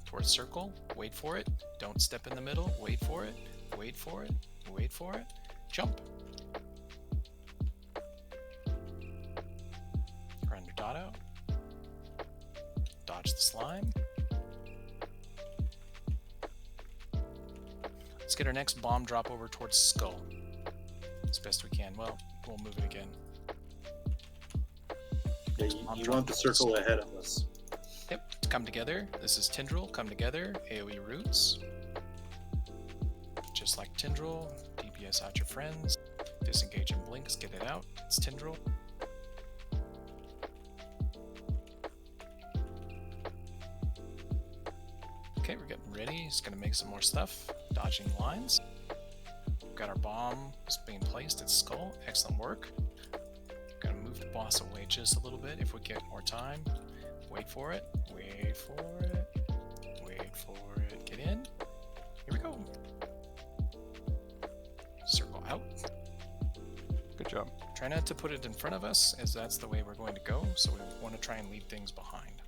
Wait for it. Don't step in the middle. Wait for it. Wait for it. Wait for it. Jump. Run your dot out. Dodge the slime. Let's get our next bomb drop over towards skull. As best we can. Well, we'll move it again. Yeah, you want the circle ahead of us. Yep, come together. This is Tendril, come together. AoE roots. Just like Tendril, DPS out your friends. Disengage and blinks, get it out. It's Tendril. Okay, we're getting ready. Just gonna make some more stuff. Dodging lines. We've got our bomb being placed at skull. Excellent work. Gonna move the boss away just a little bit if we get more time. Wait for it. Wait for it. Wait for it. Get in. Here we go. Circle out. Good job. Try not to put it in front of us, as that's the way we're going to go. So we want to try and leave things behind.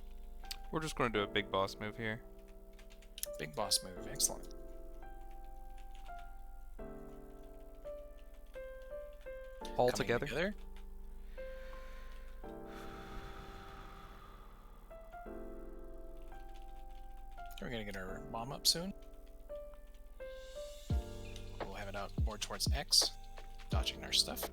We're just going to do a big boss move here. Big boss move. Excellent. All Coming together. We're gonna get our bomb up soon. We'll have it out more towards X, dodging our stuff.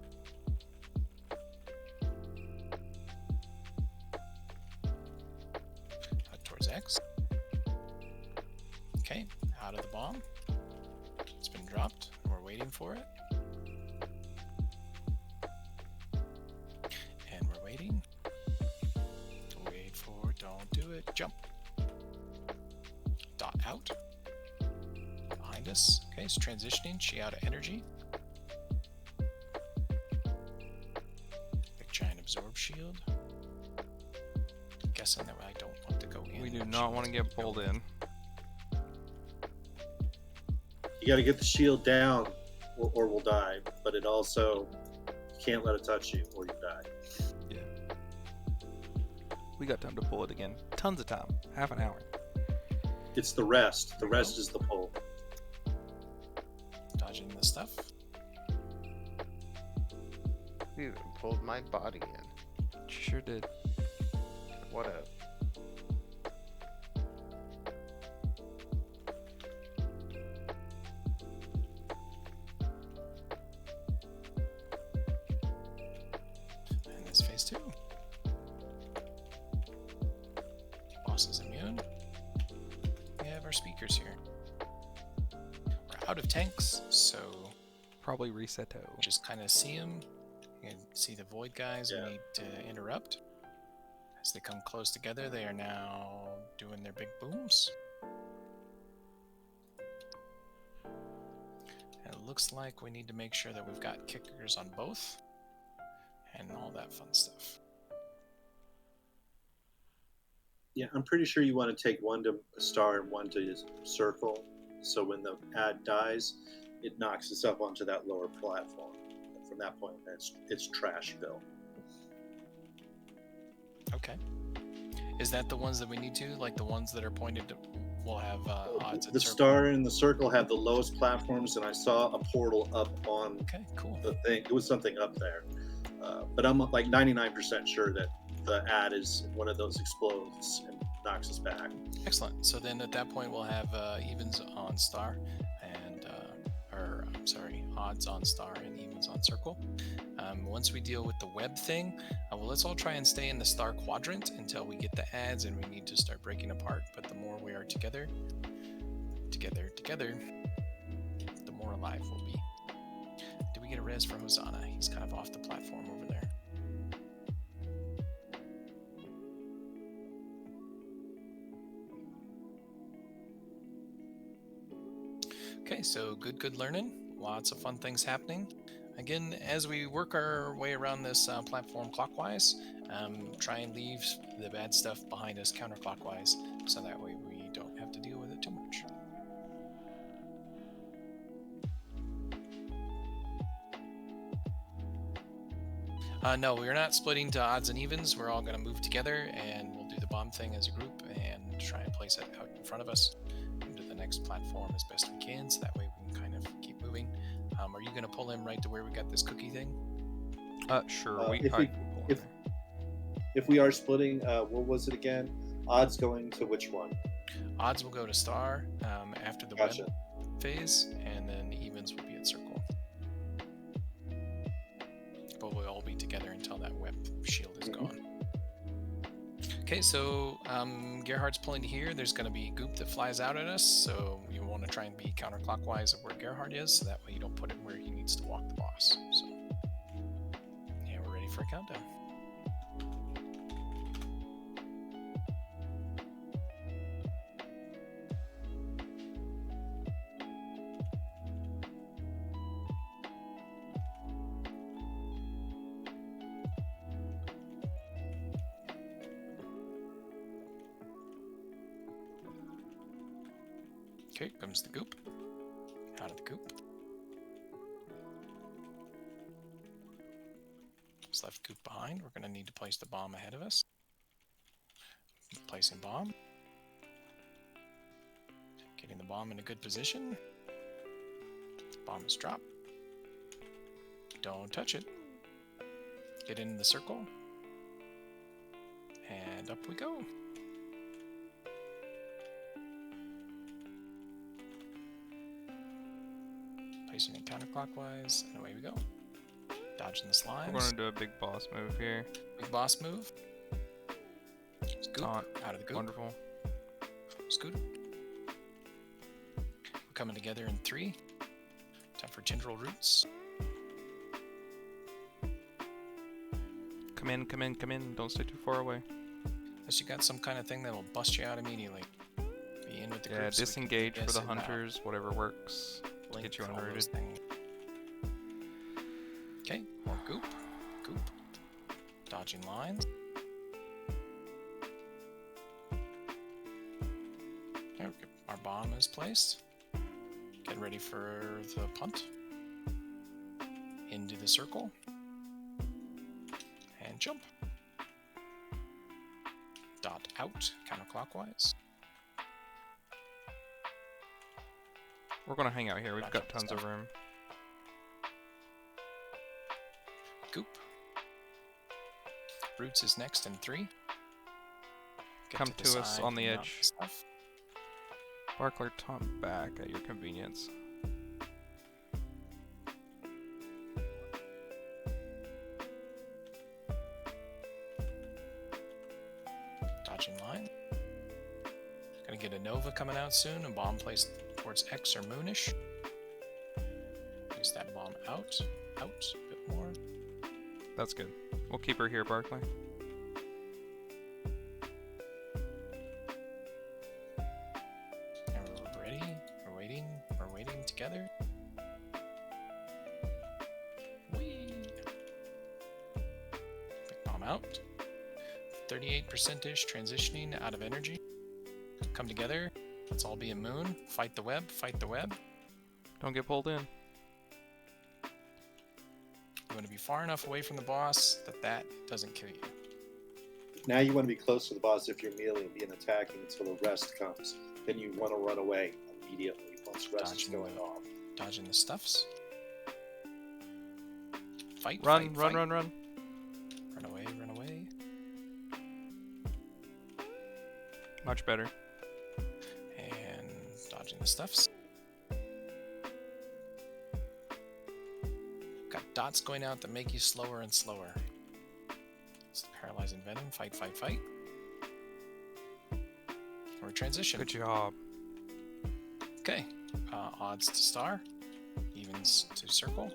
Out towards X. Okay, out of the bomb. It's been dropped. We're waiting for it. And we're waiting. Wait for it, don't do it. Jump. Dot out. Behind us. Okay, it's transitioning. She out of energy. Big giant absorb shield. Guessing that I don't want to go in. We do not want to get pulled in. You got to get the shield down, or we'll die. But it also, you can't let it touch you, or you die. Yeah. We got time to pull it again. Tons of time. Half an hour. It's the rest. The rest is the pull. Dodging the stuff. You even pulled my body in. Sure did. What a... And this phase 2. Boss is immune. We have our speakers here. We're out of tanks, so Probably reseto. just kind of see them. You can see the void guys we need to interrupt. As they come close together, they are now doing their big booms. And it looks like we need to make sure that we've got kickers on both. And all that fun stuff. Yeah, I'm pretty sure you want to take one to star and one to circle. So when the ad dies, it knocks us up onto that lower platform. And from that point, it's Trashville. Okay. Is that the ones that we need to? Like the ones that are pointed to, will have odds at The circle? star and the circle have the lowest platforms, and I saw a portal up on the thing. It was something up there. But I'm like 99% sure that the ad is one of those explodes and knocks us back. Excellent. So then at that point we'll have evens on star and odds on star and evens on circle. Once we deal with the web thing, well, let's all try and stay in the star quadrant until we get the ads and we need to start breaking apart. But the more we are together, the more alive we'll be. Did we get a res for Hosanna? He's kind of off the platform over there. Okay, so good learning. Lots of fun things happening. Again, as we work our way around this platform clockwise, try and leave the bad stuff behind us counterclockwise, so that way we don't have to deal with it too much. No, we're not splitting to odds and evens. We're all going to move together, and we'll do the bomb thing as a group and try and place it out in front of us into the next platform as best we can, so that way we can kind of keep moving. Are you going to pull him right to where we got this cookie thing? Sure. If we are splitting, what was it again? Odds going to which one? Odds will go to star after the Gotcha. web phase, and then evens will be at circle. But we'll all be together until that web shield is gone. Okay, so Gerhard's pulling to here. There's going to be goop that flies out at us, so you want to try and be counterclockwise of where Gerhard is, so that way you don't put it where he needs to walk the boss. So, yeah, we're ready for a countdown. Okay, comes the goop. Out of the goop. Just left goop behind. We're going to need to place the bomb ahead of us. Placing bomb. Getting the bomb in a good position. Bomb is dropped. Don't touch it. Get in the circle. And up we go. Placing it counterclockwise, and away we go. Dodging the slimes. We're gonna do a big boss move here. Big boss move. Scoop. Taunt. Out of the goop. Wonderful. Scoot. We're coming together in 3. Time for tendril roots. Come in, come in, come in. Don't stay too far away. Unless you got some kind of thing that'll bust you out immediately. Be in with the Yeah, group so we can disengage for guess the it out. hunters, whatever works. Blink, Get you all those unrooted. things. Okay, more goop. Goop. Dodging lines. Okay, our bomb is placed. Get ready for the punt. Into the circle. And jump. Dot out, counterclockwise. We're gonna hang out here. We've Gotcha. got tons of room. Goop. Roots is next in 3. Get Come the to us side on the and mount edge. stuff. Barkler, taunt back at your convenience. Dodging line. Gonna get a Nova coming out soon. A bomb placed towards X or Moonish. Use that bomb out. Out. A bit more. That's good. We'll keep her here, Barkley. And we're ready. We're waiting. We're waiting together. Whee! Big bomb out. 38%ish transitioning out of energy. Come together. Let's all be a moon. Fight the web. Fight the web. Don't get pulled in. You want to be far enough away from the boss that doesn't kill you. Now you want to be close to the boss if you're melee and being attacking until the rest comes. Then you want to run away immediately once rest is going off. Dodging the stuffs. Fight, Run, fight, run, fight. run, run. Run away, run away. Much better. And dodging the stuffs. Got dots going out that make you slower and slower. It's paralyzing venom. Fight, fight, fight. We're transition. Good job. Okay. Odds to star. Evens to circle.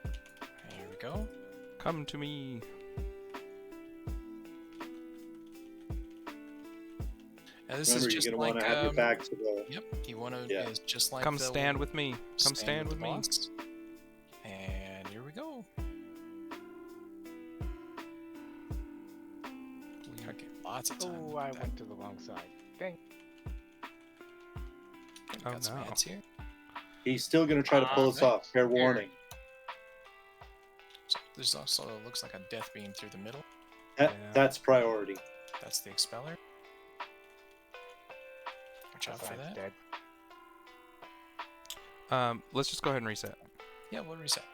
Here we go. Come to me. Now this Remember, is just you're going to like want to have your back to the... Yep, you want to Yeah. is just like Come the stand with me. Come stand with the me. boss. And here we go. We are getting lots of time. Oh, with I that. went to the wrong side. Dang. Okay, Oh, got some no. hits here. He's still going to try to pull us off. Fair warning. So there's also looks like a death beam through the middle. That's priority. That's the expeller. Watch out for that. Dead. Let's just go ahead and reset. Yeah, we'll reset.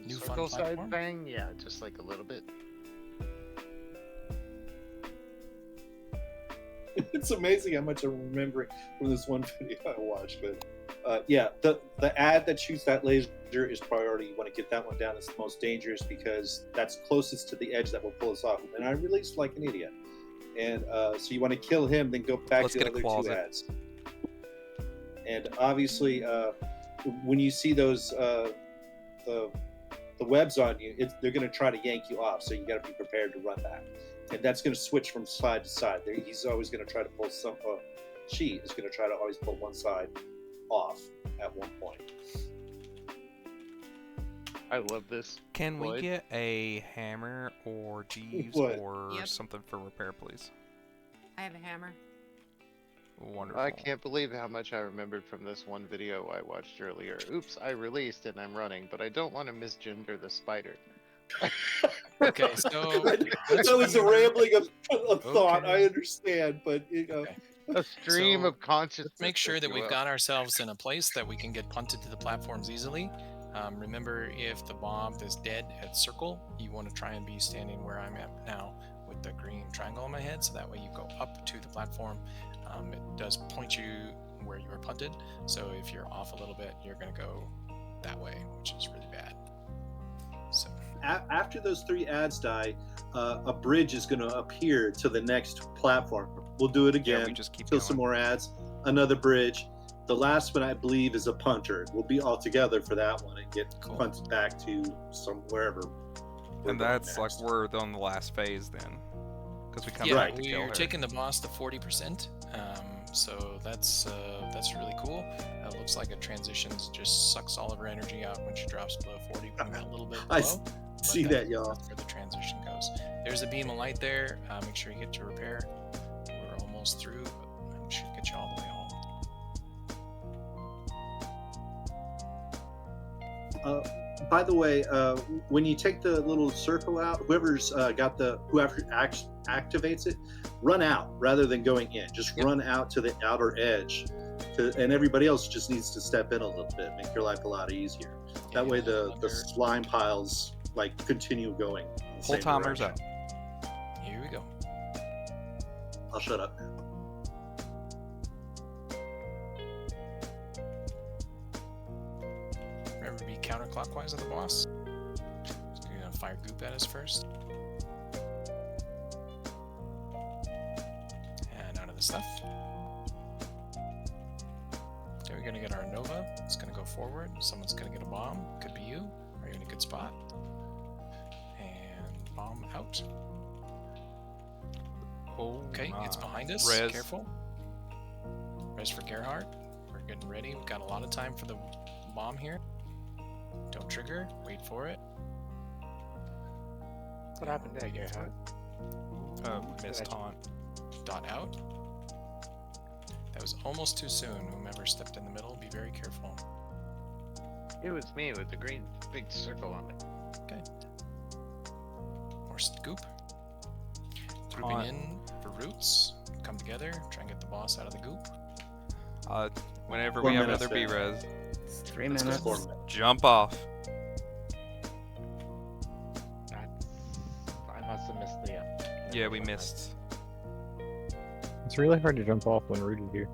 New fun Circle side platform. thing? Yeah, just like a little bit. It's amazing how much I'm remembering from this one video I watched. But yeah, the ad that shoots that laser is priority. You want to get that one down. It's the most dangerous because that's closest to the edge that will pull us off. And I released like an idiot. And so you want to kill him, then go back Let's to the get a other two closet. ads. And obviously, when you see those the webs on you, they're going to try to yank you off. So you got to be prepared to run back. And that's going to switch from side to side. He's always going to try to pull some. She is going to try to always pull one side off at one point. I love this. Can we Floyd. get a hammer or Jeeves What? or Yep. something for repair, please? I have a hammer. Wonderful. I can't believe how much I remembered from this one video I watched earlier. Oops, I released and I'm running, but I don't want to misgender the spider. Okay, so that was a rambling of thought. Okay. I understand, but you know. Okay. A stream So, of consciousness. Let's make sure if that you we've will. got ourselves in a place that we can get punted to the platforms easily. Remember, if the mob is dead at circle, you want to try and be standing where I'm at now with the green triangle on my head, so that way you go up to the platform. It does point you where you were punted. So if you're off a little bit, you're going to go that way, which is really bad. So After those 3 ads die, a bridge is going to appear to the next platform. We'll do it again. Yeah, we just keep till going. some more ads. Another bridge. The last one, I believe, is a punter. We'll be all together for that one and get punted back to wherever. And that's like we're on the last phase then, because we come yeah, back to kill we're her. taking the boss to 40%. So that's really cool. It looks like it transitions, just sucks all of her energy out when she drops below 40. We got a little bit below. See that, y'all. That's where the transition goes. There's a beam of light there. Make sure you get your repair. We're almost through, but we should get you all the way home. By the way, when you take the little circle out, whoever's whoever activates it, run out rather than going in. Just run out to the outer edge, and everybody else just needs to step in a little bit, make your life a lot easier. That way, the slime piles like continue going. Whole timers out. Here we go. I'll shut up now. Remember to be counterclockwise of the boss. So you're gonna fire goop at us first. And out of the stuff. Okay, we're gonna get our Nova. It's gonna go forward. Someone's gonna get a bomb. Could be you. Are you in a good spot? And bomb out. Okay, it's behind us. Res. Careful. Res for Gerhardt. We're getting ready. We've got a lot of time for the bomb here. Don't trigger. Wait for it. What happened there, Gerhardt? Missed taunt. Dot out. That was almost too soon. Whomever stepped in the middle, be very careful. It was me with the green big circle on it. Okay. More scoop. Grouping in for roots. Come together. Try and get the boss out of the goop. Whenever 4 we have minutes another B-res, It's 3 Let's go. minutes. 4 minutes. jump off. I must have missed the. Yeah, we missed. It's really hard to jump off when Rudy's here.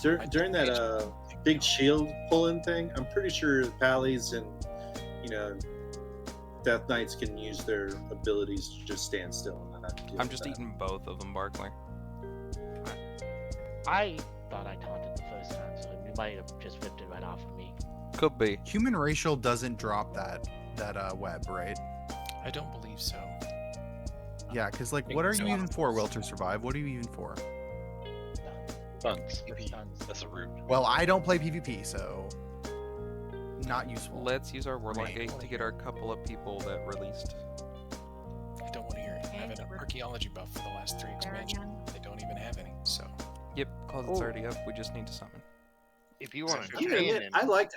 During that big shield pulling thing, I'm pretty sure Pallies and Death Knights can use their abilities to just stand still and not have to deal I'm with just that. eating both of them, Barkley. I thought I taunted the first time, so you might have just ripped it right off of me. Could be. Human racial doesn't drop that web, right? I don't believe so. Yeah, because like, what are you even for, Will to Survive? What are you even for? Buns. Tons. That's a root. Well, I don't play PvP, so not useful. Let's use our Warlock Right. Gate to get our couple of people that released. I don't want to hear it. I have an archaeology buff for the last 3 expansions. They don't even have any, so. Yep, cause it's already up. We just need to summon. If you want to You know, train I liked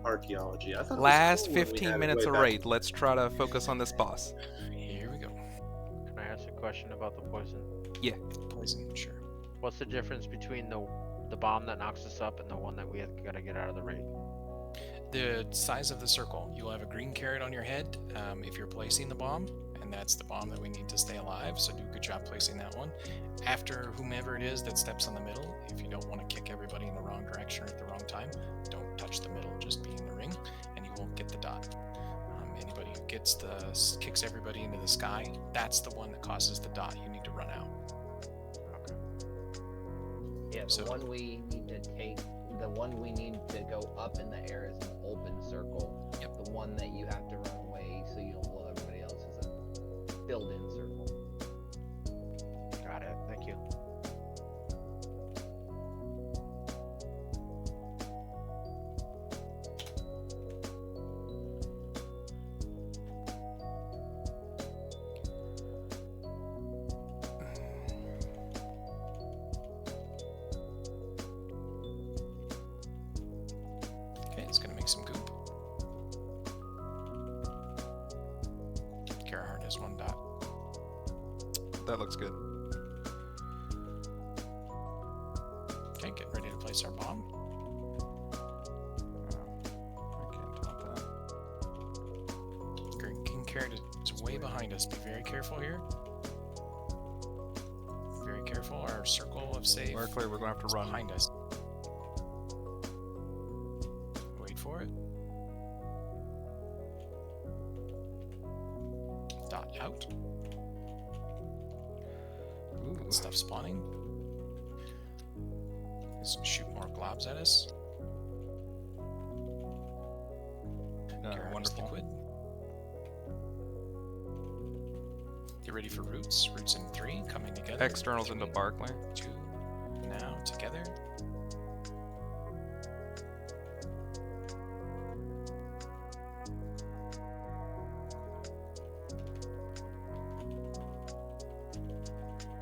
archaeology. I thought it was Last cool when we 15 had it minutes way of back. raid. Let's try to focus on this boss. Here we go. Can I ask a question about the poison? Yeah. Poison, sure. What's the difference between the bomb that knocks us up and the one that we gotta get out of the raid? The size of the circle. You'll have a green carrot on your head if you're placing the bomb, and that's the bomb that we need to stay alive, so do a good job placing that one. After whomever it is that steps on the middle, if you don't want to kick everybody in the wrong direction or at the wrong time, don't touch the middle, just be in the ring, and you won't get the dot. Anybody who kicks everybody into the sky, that's the one that causes the dot. You need to run out. Yeah, the one we need to take, the one we need to go up in the air is an open circle. Yep. The one that you have to run away so you don't blow everybody else is a filled-in circle. Got it. Thank you. Okay, it's gonna make some goop. Gerhardt has 1 dot. That looks good. Okay, get ready to place our bomb. I can't taunt that. Green carrot is way behind us. Be very careful here. Very careful. careful. Our circle of safe. We're clear. We're gonna have to is run. behind us. Wait for it. Dot out. Ooh. Stuff spawning. Let's shoot more globs at us. Wonderful. Liquid. Get ready for roots. Roots in 3, coming together. Externals into bark layer. 2, now together.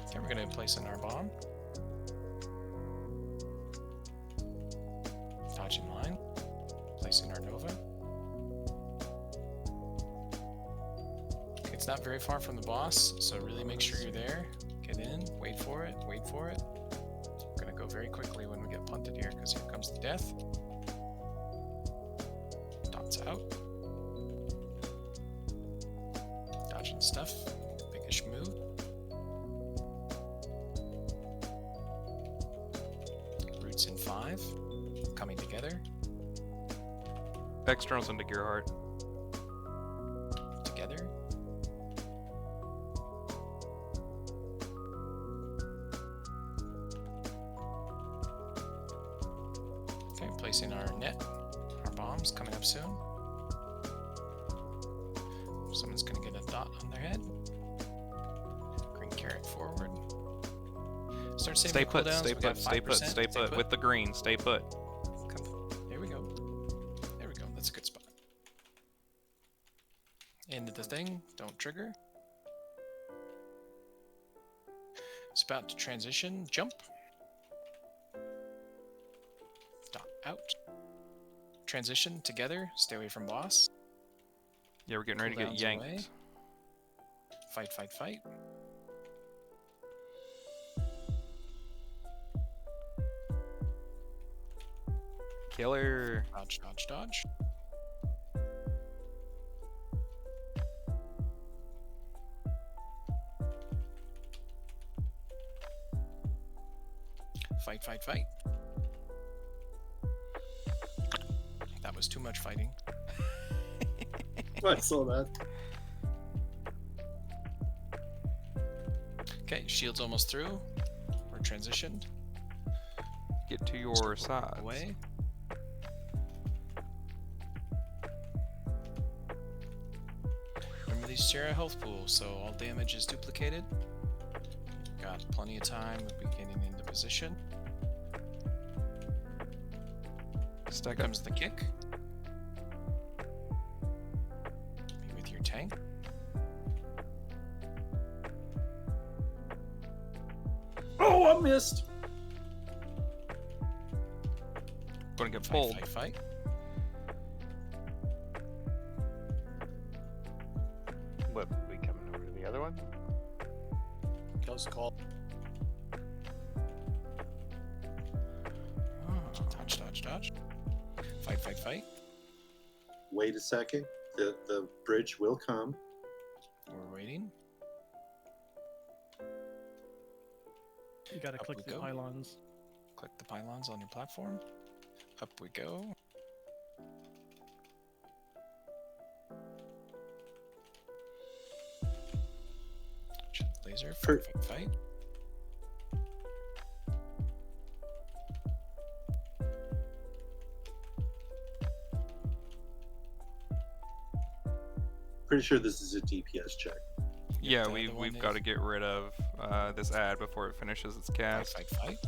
Okay, we're gonna place in our bomb. Dodging line. Placing our Nova. It's not very far from the boss, so really make sure you're there. Get in, wait for it, wait for it. We're gonna go very quickly when we get punted here, because here comes the death. Dots out. Dodging stuff. Biggish move. Roots in 5. Coming together. Externals into gear heart. Together. Okay, placing our net, our bombs coming up soon. Someone's gonna get a dot on their head. Green carrot forward. Start saving Stay the put, cooldowns. stay We got put, stay put, 5%. stay put. With the green, stay put. There we go. There we go. That's a good spot. Into the thing. Don't trigger. It's about to transition. Jump. Dot out. Transition together. Stay away from boss. Yeah, we're getting ready to get Cooldowns yanked. away. Fight, fight, fight. Killer. Dodge, dodge, dodge. Fight, fight, fight. That was too much fighting. I saw that. Okay, shield's almost through. We're transitioned. Get to your side. Away. Remember these share a health pool, so all damage is duplicated. Got plenty of time of getting into position. Stack Here comes the kick. Be with your tank. Oh, I missed. Gonna get Fight, pulled. fight, fight. What, we coming over to the other one? Close call. Dodge, dodge, dodge. Fight, fight, fight. Wait a second. The bridge will come. We're waiting. You gotta Up click we the go. pylons. Click the pylons on your platform. Up we go. Laser, fight, fight, fight. Pretty sure this is a DPS check. Yeah, the we've other one got to is- get rid of this ad before it finishes its Fight, cast. fight, fight.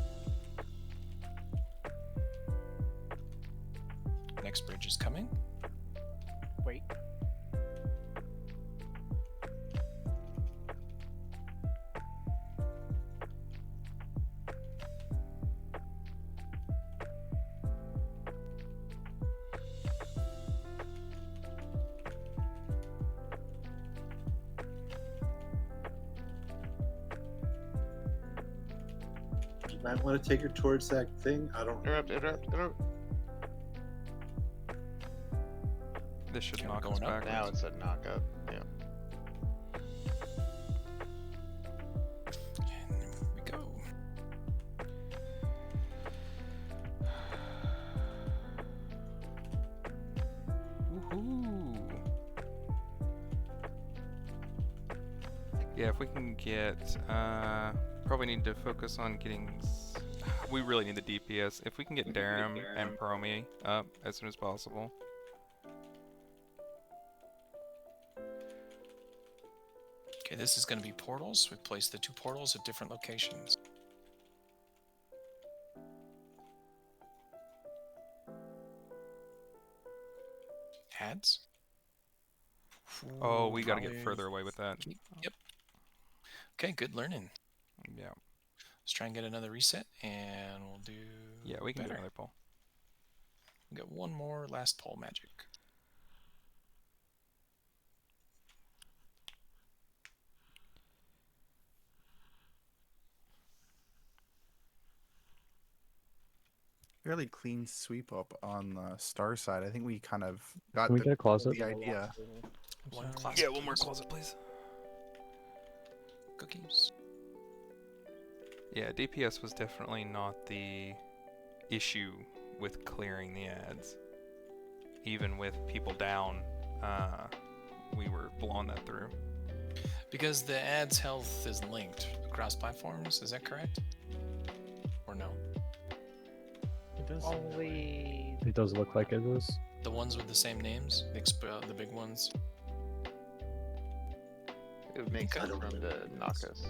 Next bridge is coming. Wait. You might want to take her towards that thing. I don't know. Interrupt. This should Okay, knock we're us going up. back. Now it's a knockup. Yeah. And we go. Yeah, if we can get, probably need to focus on getting. We really need the DPS. If we can get Darum and Promi up as soon as possible. Okay, this is going to be portals. We place the 2 portals at different locations. Ads. Oh, we got to get Probably- further away with that. Yep. Okay, good learning. Yeah. Let's try and get another reset, and we'll do. Yeah, we can do better. another poll. We got one more last poll magic. Fairly clean sweep up on the star side. I think we kind of got Can we get a closet? the idea. One closet. Yeah, one more please. closet, please. Cookies. Yeah, DPS was definitely not the issue with clearing the ads. Even with people down, we were blowing that through. Because the ads health is linked across platforms, is that correct? Or no? It does. Only It does look like it is. The ones with the same names, the big ones. It would make Okay. sense for them to knock us.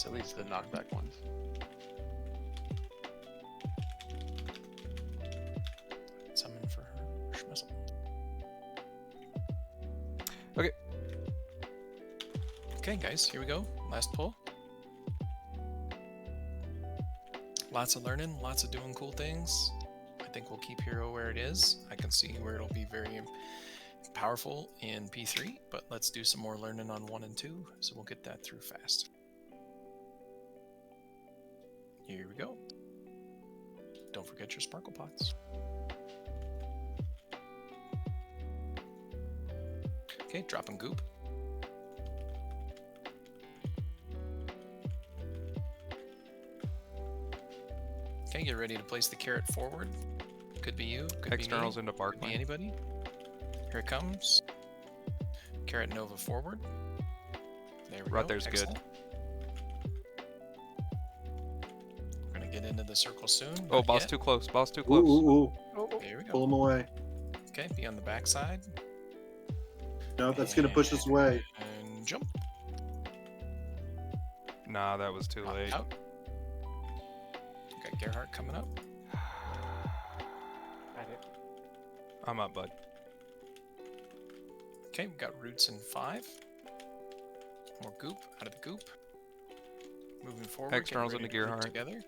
At least the knockback ones. Summon for her Schmissel. Okay. Okay, guys, here we go. Last pull. Lots of learning, lots of doing cool things. I think we'll keep Hero where it is. I can see where it'll be very powerful in P3, but let's do some more learning on 1 and 2, so we'll get that through fast. Here we go. Don't forget your sparkle pots. Okay, dropping goop. Okay, get ready to place the carrot forward. Could be you, could Externals be me, into bark could be lane. anybody. Here it comes. Carrot Nova forward. There we Right go. there's good. Excellent. We're gonna get into the circle soon. Oh, not boss yet. too close. Boss too Ooh, close. ooh, ooh. There we go. Pull him away. Okay, be on the backside. No, that's gonna push us away. And jump. Nah, that was too late. Out. Got Gerhardt coming up. got it. I'm up, bud. Okay, we've got roots in 5. More goop out of the goop. Moving forward. getting Externals ready into to group Gerhardt. together.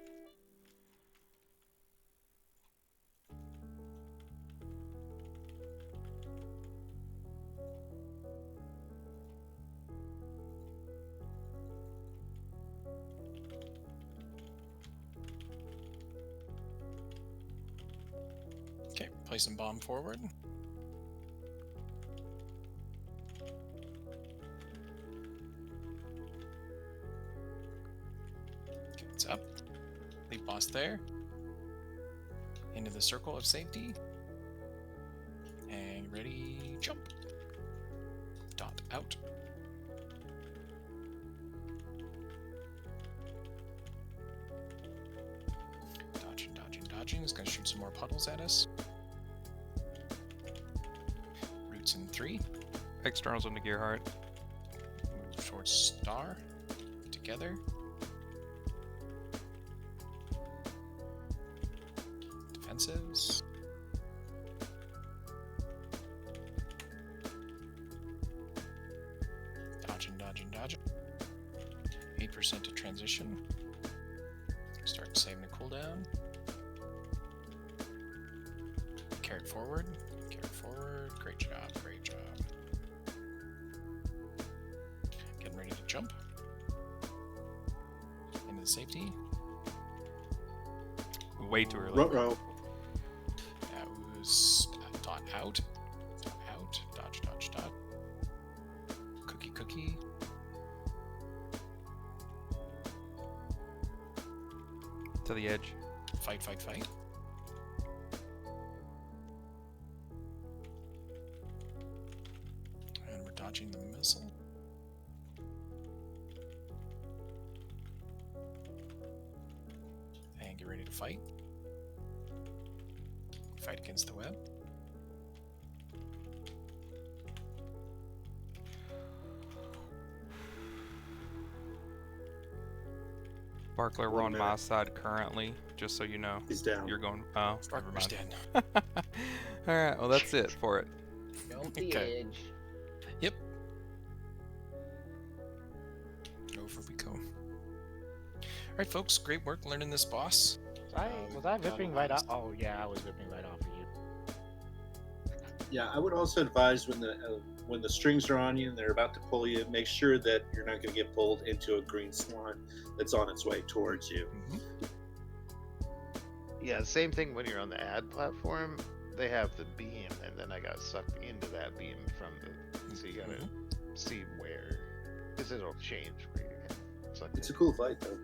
Okay, placing bomb forward. Okay, it's up. Leave boss there. Into the circle of safety. And ready, jump. Dot out. Dodging, dodging, dodging. It's gonna shoot some more puddles at us. Roots in 3. Externals into Gearheart. Move towards star. Together. Defensives. Dodging, dodging, dodging. 8% to transition. Start saving the cooldown. Carrot forward. Carrot forward. Great job, great job. Getting ready to jump. Into the safety. Way too early. Ruh-roh. That was dot out. Dot out. Dodge, dodge, dodge. Cookie, cookie. To the edge. Fight, fight, fight. And we're dodging the missile. ready to fight. Fight against the web. Barkler, we're on my side currently, just so you know. He's down. You're going. Oh, never Barkler's mind. dead. All right. Well, that's it for it. Jump the Okay. edge. Yep. Over we go. All right, folks. Great work learning this boss. Was I ripping right off? Oh yeah, I was ripping right off of you. Yeah, I would also advise when the strings are on you and they're about to pull you, make sure that you're not going to get pulled into a green swan that's on its way towards you. Yeah, same thing when you're on the ad platform. They have the beam, and then I got sucked into that beam from the. So you gotta see where, because it'll change where you get sucked. It's a cool fight though.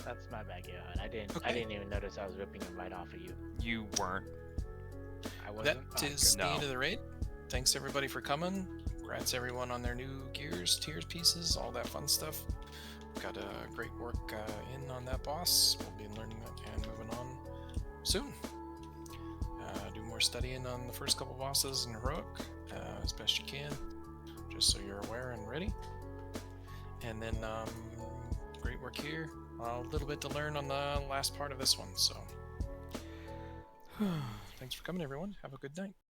That's my bad, Johan. I didn't even notice I was ripping him right off of you. You weren't. I wasn't. That is the end of the raid. Thanks everybody for coming. Congrats everyone on their new gears, tiers, pieces, all that fun stuff. Got great work in on that boss. We'll be learning that and moving on soon. Do more studying on the first couple bosses in Heroic as best you can, just so you're aware and ready. And then great work here. A little bit to learn on the last part of this one. So thanks for coming, everyone. Have a good night.